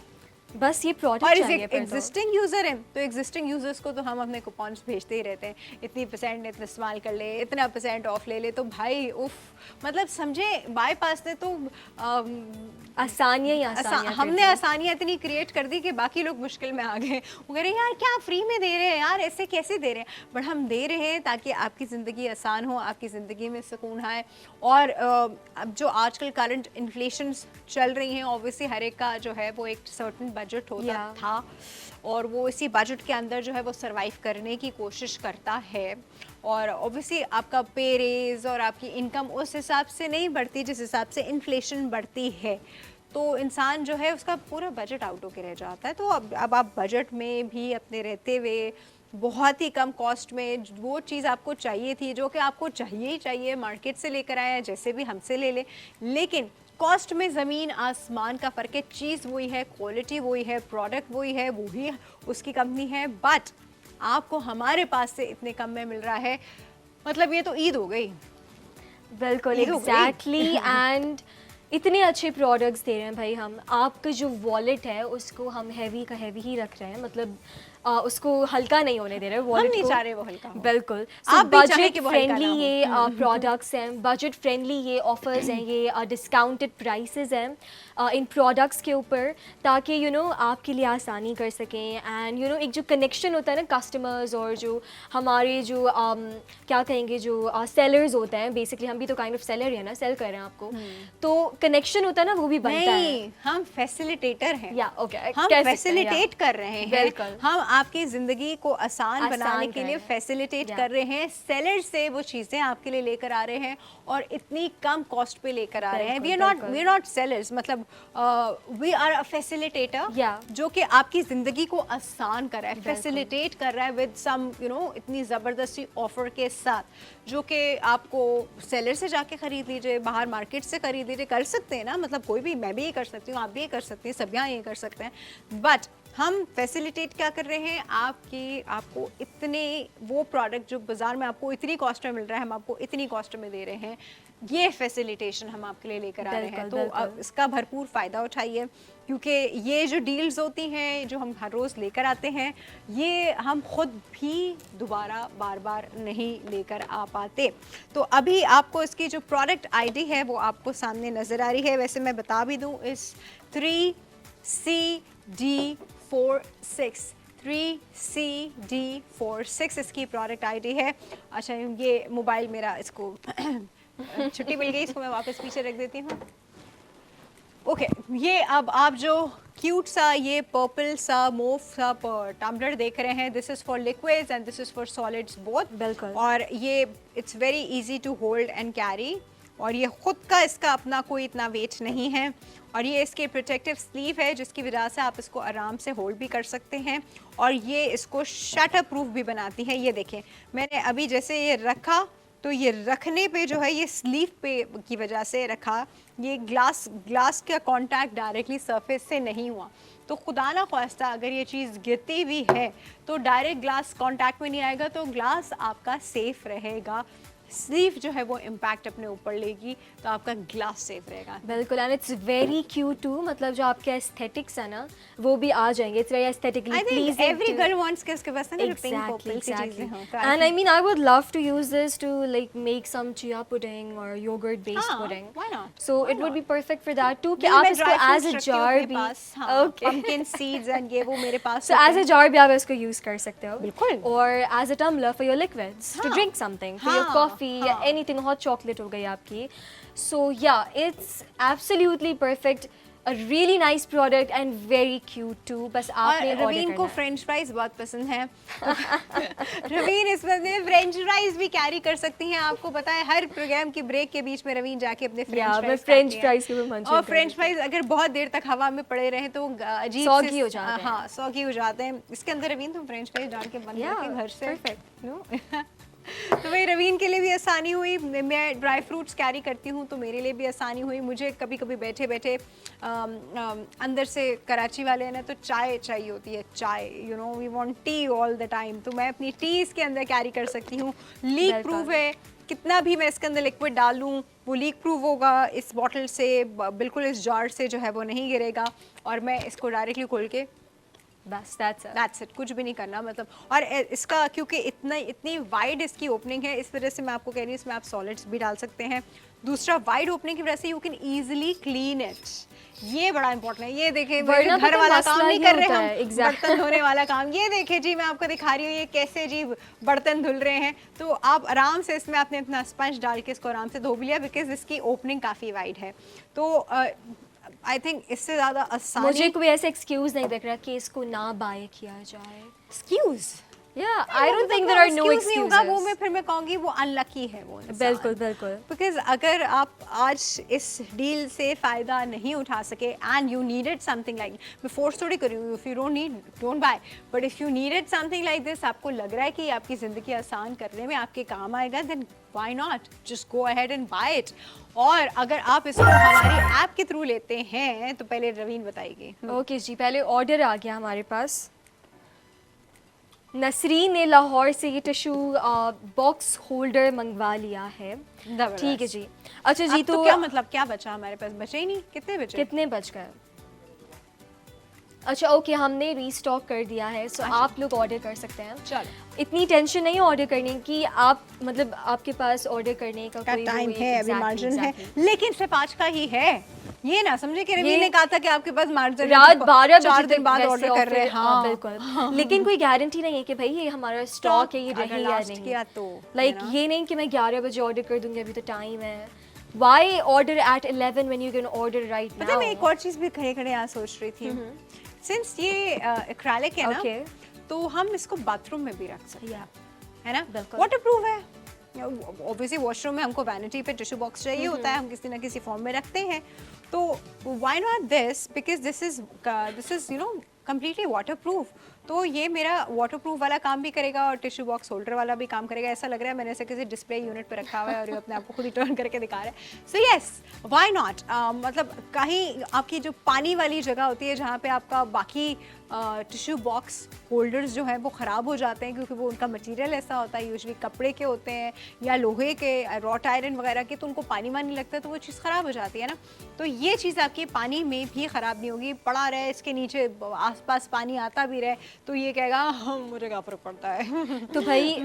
बस ये और प्रोडक्ट चाहिए फिर तो। एग्जिस्टिंग यूजर हैं तो एग्जिस्टिंग यूजर्स को तो हम अपने कूपन्स भेजते ही रहते हैं, इतनी परसेंट इतना इस्तेमाल कर ले, इतना % ऑफ ले ले, तो भाई उफ, मतलब समझे बाईपास ने तो आसानियाँ ही आसानियाँ कर हमने दी। आसानियाँ इतनी क्रिएट कर दी कि बाकी लोग मुश्किल में आ गए। वो कह रहे हैं यार क्या फ्री में दे रहे हैं यार, ऐसे कैसे दे रहे हैं, बट हम दे रहे हैं ताकि आपकी ज़िंदगी आसान हो, आपकी ज़िंदगी में सुकून आए। और अब जो आजकल करंट इन्फ्लेशन चल रही हैं, ऑब्वियसली हर एक का जो है वो एक सर्टेन बजट होता था, और वो इसी बजट के अंदर जो है वो सरवाइव करने की कोशिश करता है। और ऑब्वियसली आपका पे रेज और आपकी इनकम उस हिसाब से नहीं बढ़ती जिस हिसाब से इन्फ्लेशन बढ़ती है, तो इंसान जो है उसका पूरा बजट आउट होके रह जाता है। तो अब आप बजट में भी अपने रहते हुए बहुत ही कम कॉस्ट में वो चीज़ आपको चाहिए थी, जो कि आपको चाहिए ही चाहिए, मार्केट से लेकर आया जैसे भी हमसे ले ले, लेकिन कॉस्ट में ज़मीन आसमान का फ़र्क है। चीज़ वही है, क्वालिटी वही है, प्रोडक्ट वही है, वही उसकी कंपनी है, बट आपको हमारे पास से इतने कम में मिल रहा है, मतलब ये तो ईद हो गई। बिल्कुल एग्जैक्टली। एंड इतने अच्छे प्रोडक्ट्स दे रहे हैं भाई हम, आपका जो वॉलेट है उसको हम हैवी का हैवी ही रख रहे हैं, मतलब उसको हल्का नहीं होने दे रहे वॉलेट को। हम नहीं चाह रहे वो हल्का हो। बिल्कुल। आप भी चाहें बजट कि वो हल्का ना फ्रेंडली हो। ये प्रोडक्ट्स हैं, बजट फ्रेंडली ये ऑफर्स हैं, ये डिस्काउंटेड प्राइसेस हैं इन प्रोडक्ट्स के ऊपर, ताकि यू नो आपके लिए आसानी कर सकें। एंड यू नो एक जो कनेक्शन होता है ना कस्टमर्स और जो हमारे जो क्या कहेंगे जो सेलर्स होते हैं, बेसिकली हम भी तो काइंड ऑफ सेलर ही है ना, सेल कर रहे हैं आपको, तो कनेक्शन होता है ना वो भी बनता है। नहीं, हम फैसिलिटेटर हैं। या ओके, हम फैसिलिटेट कर रहे हैं। बिल्कुल। हम आपकी ज़िंदगी को आसान बनाने के लिए फैसिलिटेट कर रहे हैं। सेलर से वो चीज़ें आपके लिए लेकर आ रहे हैं और इतनी कम कॉस्ट पे लेकर आ रहे हैं। वी आर नॉट सेलर्स, मतलब वी आर अ फैसिलिटेटर जो कि आपकी ज़िंदगी को आसान कर रहा है, फैसिलिटेट कर रहा है विद सम यू नो इतनी ज़बरदस्ती ऑफर के साथ, जो कि आपको सेलर से जाके ख़रीद लीजिए, बाहर मार्केट से ख़रीद लीजिए, कर सकते हैं ना, मतलब कोई भी, मैं भी ये कर सकती हूँ, आप भी ये कर सकते हैं, सब यहाँ ये कर सकते हैं, बट हम फैसिलिटेट क्या कर रहे हैं, आपको इतने वो प्रोडक्ट जो बाज़ार में आपको इतनी कॉस्ट में मिल रहा है, हम आपको इतनी कॉस्ट में दे रहे हैं, ये फैसिलिटेशन हम आपके लिए लेकर आ रहे हैं। तो इसका भरपूर फ़ायदा उठाइए, क्योंकि ये जो डील्स होती हैं जो हम हर रोज़ लेकर आते हैं, ये हम खुद भी दोबारा बार बार नहीं लेकर आ पाते। तो अभी आपको इसकी जो प्रोडक्ट आईडी है वो आपको सामने नज़र आ रही है। वैसे मैं बता भी दूँ, इस 3CD46 इसकी प्रोडक्ट आईडी है। अच्छा, ये मोबाइल मेरा, इसको छुट्टी मिल गई, इसको मैं वापस पीछे रख देती हूँ। ओके, ये अब आप जो क्यूट सा ये पर्पल सा मोव सा टम्बलर देख रहे हैं, this is for liquids and this is for solids both. बिल्कुल। और ये it's very easy to hold and carry, और ये खुद का इसका अपना कोई इतना वेट नहीं है, और ये इसके प्रोटेक्टिव स्लीव है जिसकी वजह से आप इसको आराम से होल्ड भी कर सकते हैं, और ये इसको शटर प्रूफ भी बनाती है। ये देखें, मैंने अभी जैसे ये रखा तो ये रखने पे जो है ये स्लीव पे की वजह से रखा, ये ग्लास का कांटेक्ट डायरेक्टली सरफेस से नहीं हुआ, तो खुदा ना ख्वास्ता अगर ये चीज़ गिरती भी है तो डायरेक्ट ग्लास कांटेक्ट में नहीं आएगा, तो ग्लास आपका सेफ रहेगा। स्लीव जो है वो इम्पैक्ट अपने ऊपर लेगी, तो आपका ग्लास सेफ रहेगा। बिल्कुल। And it's very cute too, मतलब जो आपके एस्थेटिक्स है ना वो भी आ जाएंगे। It's very aesthetically pleasing. Every girl wants कि उसके पास ना पिंक पर्पल सी चीजें हों। And I mean I would love to use this to like make some chia pudding और yogurt based pudding, why not, so it would be perfect for that too, कि आप इसको एज अ जार भी, ओके, पंपकिन सीड्स एंड ये वो मेरे पास, सो एज अ जार भी आप इसको यूज कर सकते हो। बिल्कुल। और as a tumbler for your liquids to drink something, for your coffee या एनीथिंग, हॉट चॉकलेट हो गई आपकी। सो या it's absolutely perfect, a really nice product and very cute too। बस आपने ऑर्डर करना है। रवीन को फ्रेंच फ्राइज बहुत पसंद है। रवीन इस में फ्रेंच फ्राइज भी कैरी कर सकती हैं। आपको पता है हर प्रोग्राम की ब्रेक के बीच में रवीन जाके अपने फ्रेंच फ्राइज के भी और फ्रेंच फ्राइज अगर बहुत देर तक हवा में पड़े रहे तो अजीब सॉगी हो जाते हैं। हाँ, सॉगी हो जाते हैं। इसके अंदर रवीन तुम फ्रेंच फ्राइज डाल के बंद करके घर से, परफेक्ट। तो भाई रवीन के लिए भी आसानी हुई, मैं ड्राई फ्रूट्स कैरी करती हूँ तो मेरे लिए भी आसानी हुई। मुझे कभी कभी बैठे बैठे अंदर से कराची वाले हैं ना तो चाय चाहिए होती है, चाय, you know we want tea all the time, तो मैं अपनी टी इसके अंदर कैरी कर सकती हूँ। लीक प्रूफ है, कितना भी मैं इसके अंदर लिक्विड डालूं वो लीक प्रूफ होगा, इस बॉटल से बिल्कुल इस जार से जो है वो नहीं गिरेगा, और मैं इसको डायरेक्टली खोल के बस दैट्स इट, कुछ भी नहीं करना मतलब। और इसका क्योंकि इतनी वाइड इसकी ओपनिंग है, इस वजह से मैं आपको कह रही हूँ इसमें आप सॉलिड्स भी डाल सकते हैं। दूसरा, वाइड ओपनिंग की वजह से you can easily clean it, ये बड़ा इंपॉर्टेंट है। ये देखें, घर वाला काम नहीं कर रहे हम, बर्तन धोने वाला काम। ये देखें जी, मैं आपको दिखा रही हूँ ये कैसे जी बर्तन धुल रहे हैं। तो आप आराम से इसमें आपने अपना स्पंज डाल के इसको आराम से धो भी लिया, बिकॉज इसकी ओपनिंग काफ़ी वाइड है। तो आई थिंक इससे ज़्यादा आसान मुझे कोई ऐसा एक्सक्यूज नहीं दिख रहा कि इसको ना बाय किया जाए। Excuse, I don't think there are no excuses. वो मैं फिर मैं कहूंगी वो अनलकी है वो इंसान। बिल्कुल बिल्कुल, बिकॉज अगर आप आज इस डील से फ़ायदा नहीं उठा सके and you needed something like, मैं फोर्स थोड़ी कर रही हूँ, if you don't need don't buy, but if you needed something like this, आपको लग रहा है कि आपकी ज़िंदगी आसान करने में आपके काम आएगा, then why not just go ahead and buy it. और अगर आप इसको हमारी ऐप के थ्रू लेते हैं तो पहले रवीन बताएगी। ओके जी, पहले ऑर्डर आ गया हमारे पास। नसरीन ने लाहौर से ये टिश्यू बॉक्स होल्डर मंगवा लिया है। ठीक है जी। अच्छा जी, तो क्या मतलब क्या बचा हमारे पास? बचे ही नहीं, कितने बचे? कितने बच गए? अच्छा ओके, हमने रीस्टॉक कर दिया है, सो आप लोग ऑर्डर कर सकते हैं। चलो, इतनी टेंशन नहीं ऑर्डर करने की, आप मतलब आपके पास ऑर्डर करने का कोई टाइम है, अभी मार्जिन है, लेकिन सिर्फ आज का ही है। ये ना समझे कि रवि ने कहा था कि आपके पास मार्जिन रात 12 4 दिन बाद ऑर्डर कर रहे हैं। हाँ बिल्कुल, लेकिन कोई गारंटी नहीं है कि भाई ये हमारा स्टॉक है, ये रहे या नहीं। तो लाइक ये नहीं कि मैं 11 बजे ऑर्डर कर दूंगी, अभी तो टाइम है। Why order at 11 when you can order right now? पता है मैं एक और चीज भी खड़े खड़े यहाँ सोच रही थी, सिंस ये एक्रेलिक है ना, तो हम इसको बाथरूम में भी रख सकते हैं, है ना? वाटरप्रूफ है। ऑब्वियसली वॉशरूम में हमको वैनिटी पे टिश्यू बॉक्स चाहिए होता है, हम किसी ना किसी फॉर्म में रखते हैं, तो why not this, because this is you know completely waterproof. तो ये मेरा वाटरप्रूफ वाला काम भी करेगा और टिश्यू बॉक्स होल्डर वाला भी काम करेगा। ऐसा लग रहा है मैंने ऐसे किसी डिस्प्ले यूनिट पे रखा हुआ है और ये अपने आप को खुद ही टर्न करके दिखा रहा है। So yes, why not. मतलब कहीं आपकी जो पानी वाली जगह होती है जहाँ पे आपका बाकी टिश्यू बॉक्स होल्डर्स जो हैं वो ख़राब हो जाते हैं, क्योंकि वो उनका मटेरियल ऐसा होता है, यूजुअली कपड़े के होते हैं या लोहे के, रॉट आयरन वगैरह के, तो उनको पानी वानी लगता है तो वो चीज़ ख़राब हो जाती है ना। तो ये चीज़ आपकी पानी में भी ख़राब नहीं होगी, पड़ा रहे इसके नीचे आसपास पानी आता भी रहे तो ये कहेगा मुझे क्या फ़र्क पड़ता है। तो भाई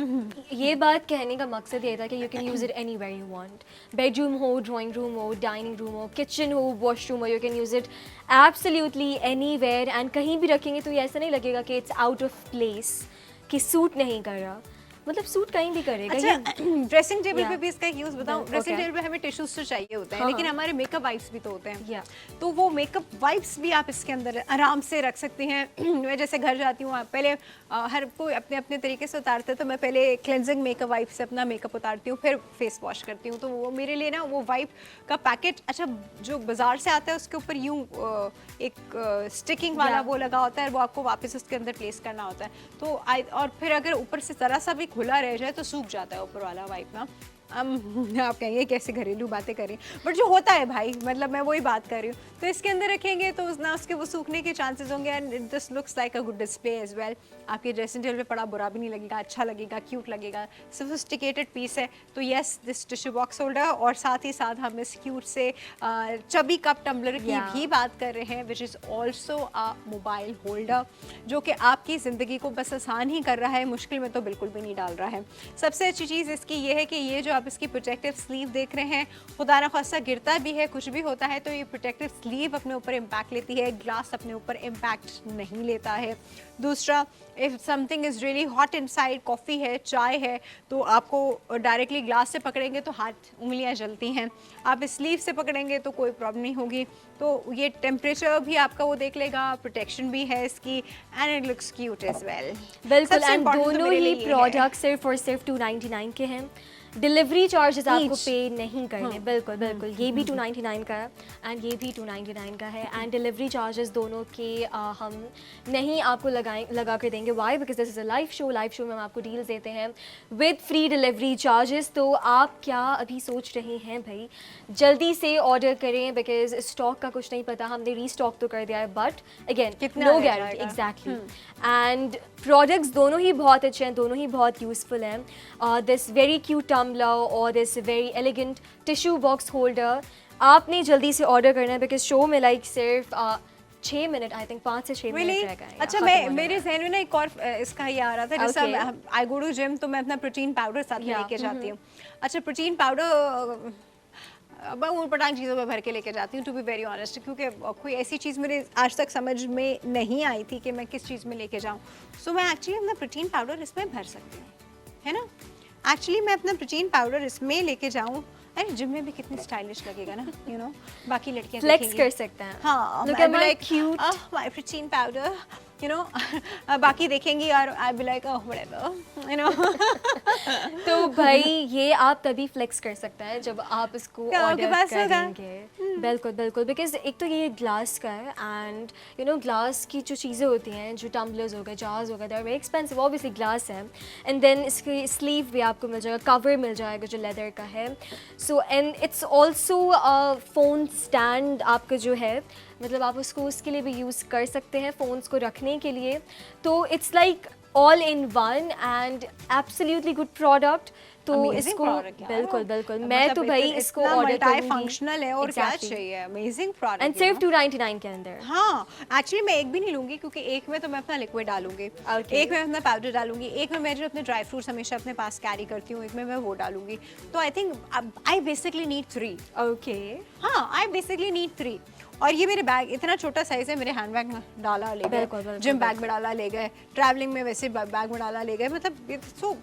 ये बात कहने का मकसद ये था कि you can use it anywhere you want. Bedroom हो, ड्राइंग रूम हो, डाइनिंग रूम हो, किचन हो, वॉशरूम हो, you can use it absolutely anywhere. And कहीं भी रखेंगे तो ये ऐसा नहीं लगेगा कि इट्स आउट ऑफ प्लेस, कि सूट नहीं कर रहा, मतलब सूट कहीं भी करेगा। अच्छा, ड्रेसिंग टेबल पे भी इसका यूज बताऊं। ड्रेसिंग टेबल पे हमें टिश्यूज तो चाहिए होते हैं, लेकिन हमारे मेकअप वाइप्स भी तो होते हैं, तो वो मेकअप वाइप्स भी आप इसके अंदर आराम से रख सकती हैं। मैं जैसे घर जाती हूँ, पहले हर कोई अपने अपने तरीके से उतारते हैं, तो मैं पहले क्लेंजिंग मेकअप वाइप से अपना मेकअप उतारती हूँ, फिर फेस वॉश करती हूँ। तो वो मेरे लिए ना वो वाइप का पैकेट, अच्छा जो बाजार से आता है उसके ऊपर यूँ एक स्टिकिंग वाला वो लगा होता है, वो आपको वापस उसके अंदर प्लेस करना होता है। तो और फिर अगर ऊपर से ज़रा सा भी खुला रह जाए तो सूख जाता है ऊपर वाला वाइप ना। आप कहेंगे कैसे घरेलू बातें करें, बट जो होता है भाई, मतलब मैं वही बात कर रही हूँ। तो इसके अंदर रखेंगे तो ना उसके वो सूखने के चांसेस होंगे, and this looks like a good display as well. आपके ड्रेसिंग टेबल पे पड़ा बुरा भी नहीं लगेगा, अच्छा लगेगा, क्यूट लगेगा, सोफिस्टिकेटेड पीस है। तो yes, this tissue box holder, और साथ ही साथ हम इस क्यूट से चबी कप टम्बलर की भी बात कर रहे हैं, which is also a mobile holder, जो कि आपकी ज़िंदगी को बस आसान ही कर रहा है, मुश्किल में तो बिल्कुल भी नहीं डाल रहा है। सबसे अच्छी चीज़ इसकी ये है कि ये जो आप इसकी प्रोटेक्टिव स्लीव देख रहे हैं, खुदा न खास्ता गिरता भी है, कुछ भी होता है तो ये प्रोटेक्टिव स्लीव अपने ऊपर इम्पैक्ट लेती है, ग्लास अपने ऊपर इम्पैक्ट नहीं लेता है। दूसरा, if something is really hot inside, coffee है, चाय है, तो आपको डायरेक्टली ग्लास से पकड़ेंगे तो हाथ उंगलियां जलती हैं, आप स्लीव से पकड़ेंगे तो कोई प्रॉब्लम नहीं होगी। तो ये टेम्परेचर भी आपका वो देख लेगा, प्रोटेक्शन भी है इसकी, and it looks cute as well. बिल्कुल, एंड दोनों ही प्रोडक्ट सिर्फ और सिर्फ 299 के हैं। डिलीवरी चार्जेस आपको पे नहीं करने। बिल्कुल बिल्कुल, ये भी 299 का है एंड ये भी 299 का है, एंड डिलीवरी चार्जेस दोनों के हम नहीं आपको लगा कर देंगे। Why? Because this is a live show में हम आपको डील्स देते हैं विद फ्री डिलीवरी चार्जेस। तो आप क्या अभी सोच रहे हैं भाई, जल्दी से ऑर्डर करें, बिकॉज स्टॉक का कुछ नहीं पता, हमने रीस्टॉक तो कर दिया है, but again no guarantee. Exactly, and products दोनों ही बहुत अच्छे हैं, दोनों ही बहुत यूज़फुल हैं। This very cute tumbler or this very elegant tissue box holder, आपने जल्दी से ऑर्डर करना है बिकॉज शो में लाइक सिर्फ 6 मिनट, आई थिंक 5 से 6 मिनट रह गए। अच्छा, मैं मेरे जहन में ना एक और इसका ये आ रहा था, जैसे आई गो टू जिम तो मैं अपना प्रोटीन पाउडर साथ में लेके जाती हूँ। अच्छा, प्रोटीन पाउडर मैं ऊट-पटांग चीज़ों में भर के लेके जाती हूँ, टू बी वेरी ऑनेस्ट, क्योंकि कोई ऐसी चीज़ मेरे आज तक समझ में नहीं आई थी कि मैं किस चीज़ में लेके जाऊँ। सो मैं एक्चुअली अपना प्रोटीन पाउडर इसमें भर सकती हूँ, है ना। एक्चुअली मैं अपना प्रोटीन पाउडर इसमें लेके जाऊँ, अरे जिम में भी कितनी स्टाइलिश लगेगा ना, यू नो, बाकी लड़कियां फ्लेक्स कर सकते हैं। हाँ, Look at my cute my protein powder, you know, बाकी देखेंगी और I be like oh whatever, you know. तो भाई ये आप तभी फ्लेक्स कर सकते हैं जब आप इसको ऑर्डर करेंगे। बिल्कुल बिल्कुल, बिकॉज एक तो ये ग्लास का है एंड यू नो ग्लास की जो चीज़ें होती हैं, जो टम्बलर्स हो गए, जार्स हो गए, they are very expensive, obviously glass है। एंड देन इसकी स्लीव भी आपको मिल जाएगा, कवर मिल जाएगा जो लेदर का है। So and it's also phone stand आपका जो है, मतलब आप उसको उसके लिए भी यूज़ कर सकते हैं, फ़ोन्स को रखने के लिए। तो it's like all in one and absolutely good product. तो इसको बिल्कुल बिल्कुल मैं तो भाई इसको ऑर्डर करूंगी। फंक्शनल है और क्या चाहिए, अमेजिंग प्रोडक्ट एंड सिर्फ 299 के अंदर। हाँ, एक्चुअली मैं एक भी नहीं लूंगी, क्योंकि एक में तो मैं अपना लिक्विड डालूंगी, एक में अपना पाउडर डालूंगी, एक में मैं जो अपने ड्राई फ्रूट्स हमेशा अपने पास कैरी करती हूँ, एक में मैं वो डालूंगी। तो I think I basically need 3। Okay, हाँ, आई बेसिकली नीड 3। और ये मेरे बैग इतना छोटा साइज है, मेरे हैंड बैग में डाला ले गए, जिम बैग में डाला ले गए, ट्रैवलिंग में वैसे बैग में डाला ले गए, मतलब it's so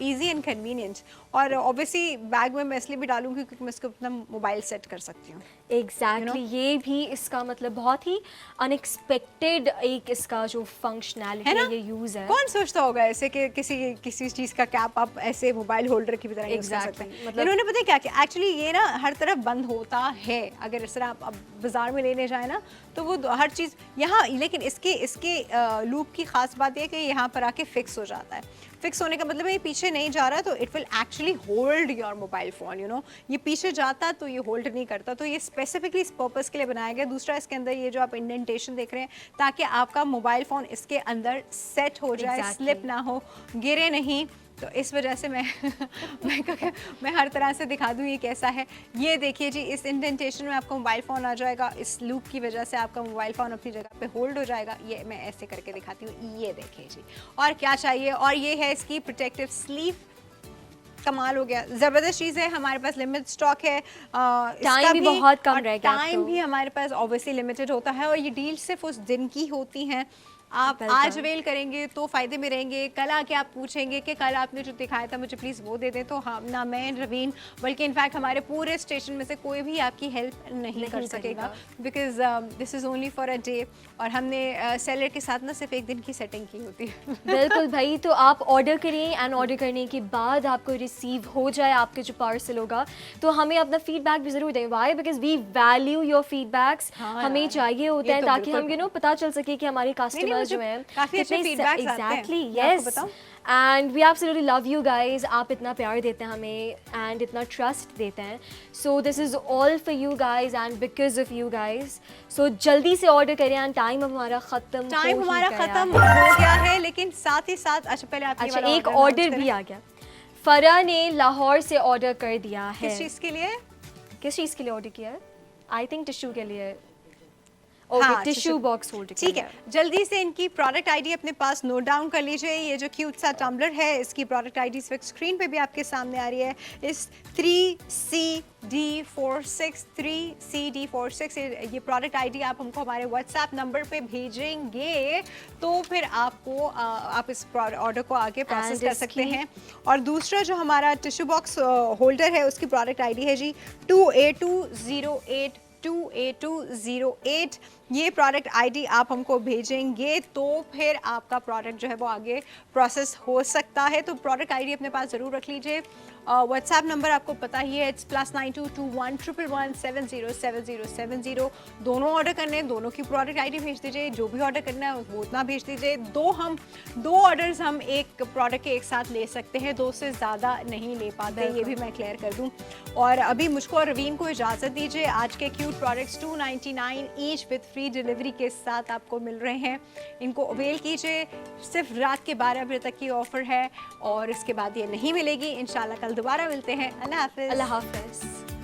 easy and convenient. और ऑब्वियसली बैग में मैं इसलिए भी डालूंगी क्योंकि मैं इसको अपना मोबाइल सेट कर सकती हूँ। एग्जैक्टली, ये भी इसका मतलब बहुत ही अनएक्सपेक्टेड एक इसका जो फंक्शनैलिटी है, ये यूज़ है। कौन सोचता होगा ऐसे कि किसी चीज़ का कैप आप ऐसे मोबाइल होल्डर की तरह यूज़ कर सकते हैं। मतलब इन्होंने पता है क्या किया, एक्चुअली ये ना हर तरफ बंद होता है, अगर इस तरह आप बाजार में लेने जाए ना तो वो हर चीज़ यहाँ, लेकिन इसके लूप की खास बात यह है कि यहाँ पर आके फिक्स हो जाता है। फिक्स होने का मतलब है ये पीछे नहीं जा रहा, तो it will actually hold your mobile phone, you know. ये पीछे जाता तो ये होल्ड नहीं करता, तो ये स्पेसिफिकली इस पर्पस के लिए बनाया गया। दूसरा, इसके अंदर ये जो आप इंडेंटेशन देख रहे हैं, ताकि आपका मोबाइल फ़ोन इसके अंदर सेट हो जाए, स्लिप ना हो, गिरे नहीं। तो इस वजह से मैं हर तरह से दिखा दूँ ये कैसा है। ये देखिए जी, इस इंडेंटेशन में आपका मोबाइल फ़ोन आ जाएगा, इस लूप की वजह से आपका मोबाइल फ़ोन अपनी जगह पे होल्ड हो जाएगा। ये मैं ऐसे करके दिखाती हूँ, ये देखिए जी, और क्या चाहिए। और ये है इसकी प्रोटेक्टिव स्लीव, कमाल हो गया, ज़बरदस्त चीज़ है। हमारे पास लिमिट स्टॉक है, टाइम भी बहुत कम रह गया, टाइम भी हमारे पास ऑब्वियसली लिमिटेड होता है, और ये डील सिर्फ उस दिन की होती हैं। आप आज अवेल करेंगे तो फ़ायदे में रहेंगे, कल आके आप पूछेंगे कि कल आपने जो दिखाया था मुझे प्लीज़ वो दे दें, तो हम ना मैं रवीन बल्कि इनफैक्ट हमारे पूरे स्टेशन में से कोई भी आपकी हेल्प नहीं कर सकेगा, because this is only for a day. और हमने सेलर के साथ ना सिर्फ एक दिन की सेटिंग की होती है। बिल्कुल भाई, तो आप ऑर्डर करिए एंड ऑर्डर करने के बाद आपको रिसीव हो जाए आपके जो पार्सल होगा, तो हमें अपना फीडबैक भी ज़रूर दें। Why? Because we value your feedbacks, हमें चाहिए होता है ताकि हम पता चल सके कि हमारे कस्टमर जो है काफी अच्छे फीडबैक्स आते हैं। Exactly, yes, and we absolutely love you guys. आप इतना प्यार देते हैं हमें एंड इतना ट्रस्ट देते हैं, so this is all for you guys and because of you guys. So जल्दी से ऑर्डर करें एंड टाइम हमारा ख़त्म हो गया है, लेकिन साथ ही साथ अच्छा पहले आप एक ऑर्डर भी आ गया। फरा ने लाहौर से ऑर्डर कर दिया है। किस चीज़ के लिए? किस चीज़ के लिए ऑर्डर किया है? आई थिंक टिश्यू के लिए। हाँ, टिश्यू बॉक्स होल्डर। ठीक है, जल्दी से इनकी प्रोडक्ट आईडी अपने पास नोट डाउन कर लीजिए। ये जो क्यूट सा टम्बलर है, इसकी प्रोडक्ट आईडी इस वक्त स्क्रीन पे भी आपके सामने आ रही है। इस 3CD46 3CD46 ये प्रोडक्ट आईडी आप हमको हमारे व्हाट्सएप नंबर पे भेजेंगे, तो फिर आपको आप इस ऑर्डर को आगे प्रोसेस कर सकते हैं। और दूसरा जो हमारा टिश्यू बॉक्स होल्डर है, उसकी प्रोडक्ट आईडी है जी 2A208 2A208। ये प्रोडक्ट आईडी आप हमको भेजेंगे तो फिर आपका प्रोडक्ट जो है वो आगे प्रोसेस हो सकता है। तो प्रोडक्ट आईडी अपने पास ज़रूर रख लीजिए। व्हाट्सएप नंबर आपको पता ही है, इट्स +922111707070। दोनों ऑर्डर करने हैं, दोनों की प्रोडक्ट आईडी भेज दीजिए। जो भी ऑर्डर करना है वो उतना भेज दीजिए। दो ऑर्डर्स हम एक प्रोडक्ट के एक साथ ले सकते हैं, 2 से ज़्यादा नहीं ले पाते, ये भी मैं क्लियर कर दूँ। और अभी मुझको और रवीन को इजाज़त दीजिए। आज के cute products 299 each with free delivery के साथ आपको मिल रहे हैं। इनको अवेल कीजिए, सिर्फ रात के 12 बजे तक की ऑफ़र है और इसके बाद ये नहीं मिलेगी। इंशाल्लाह कल दोबारा मिलते हैं। अल्लाह हाफ़िज़। अल्लाह हाफ़िज़।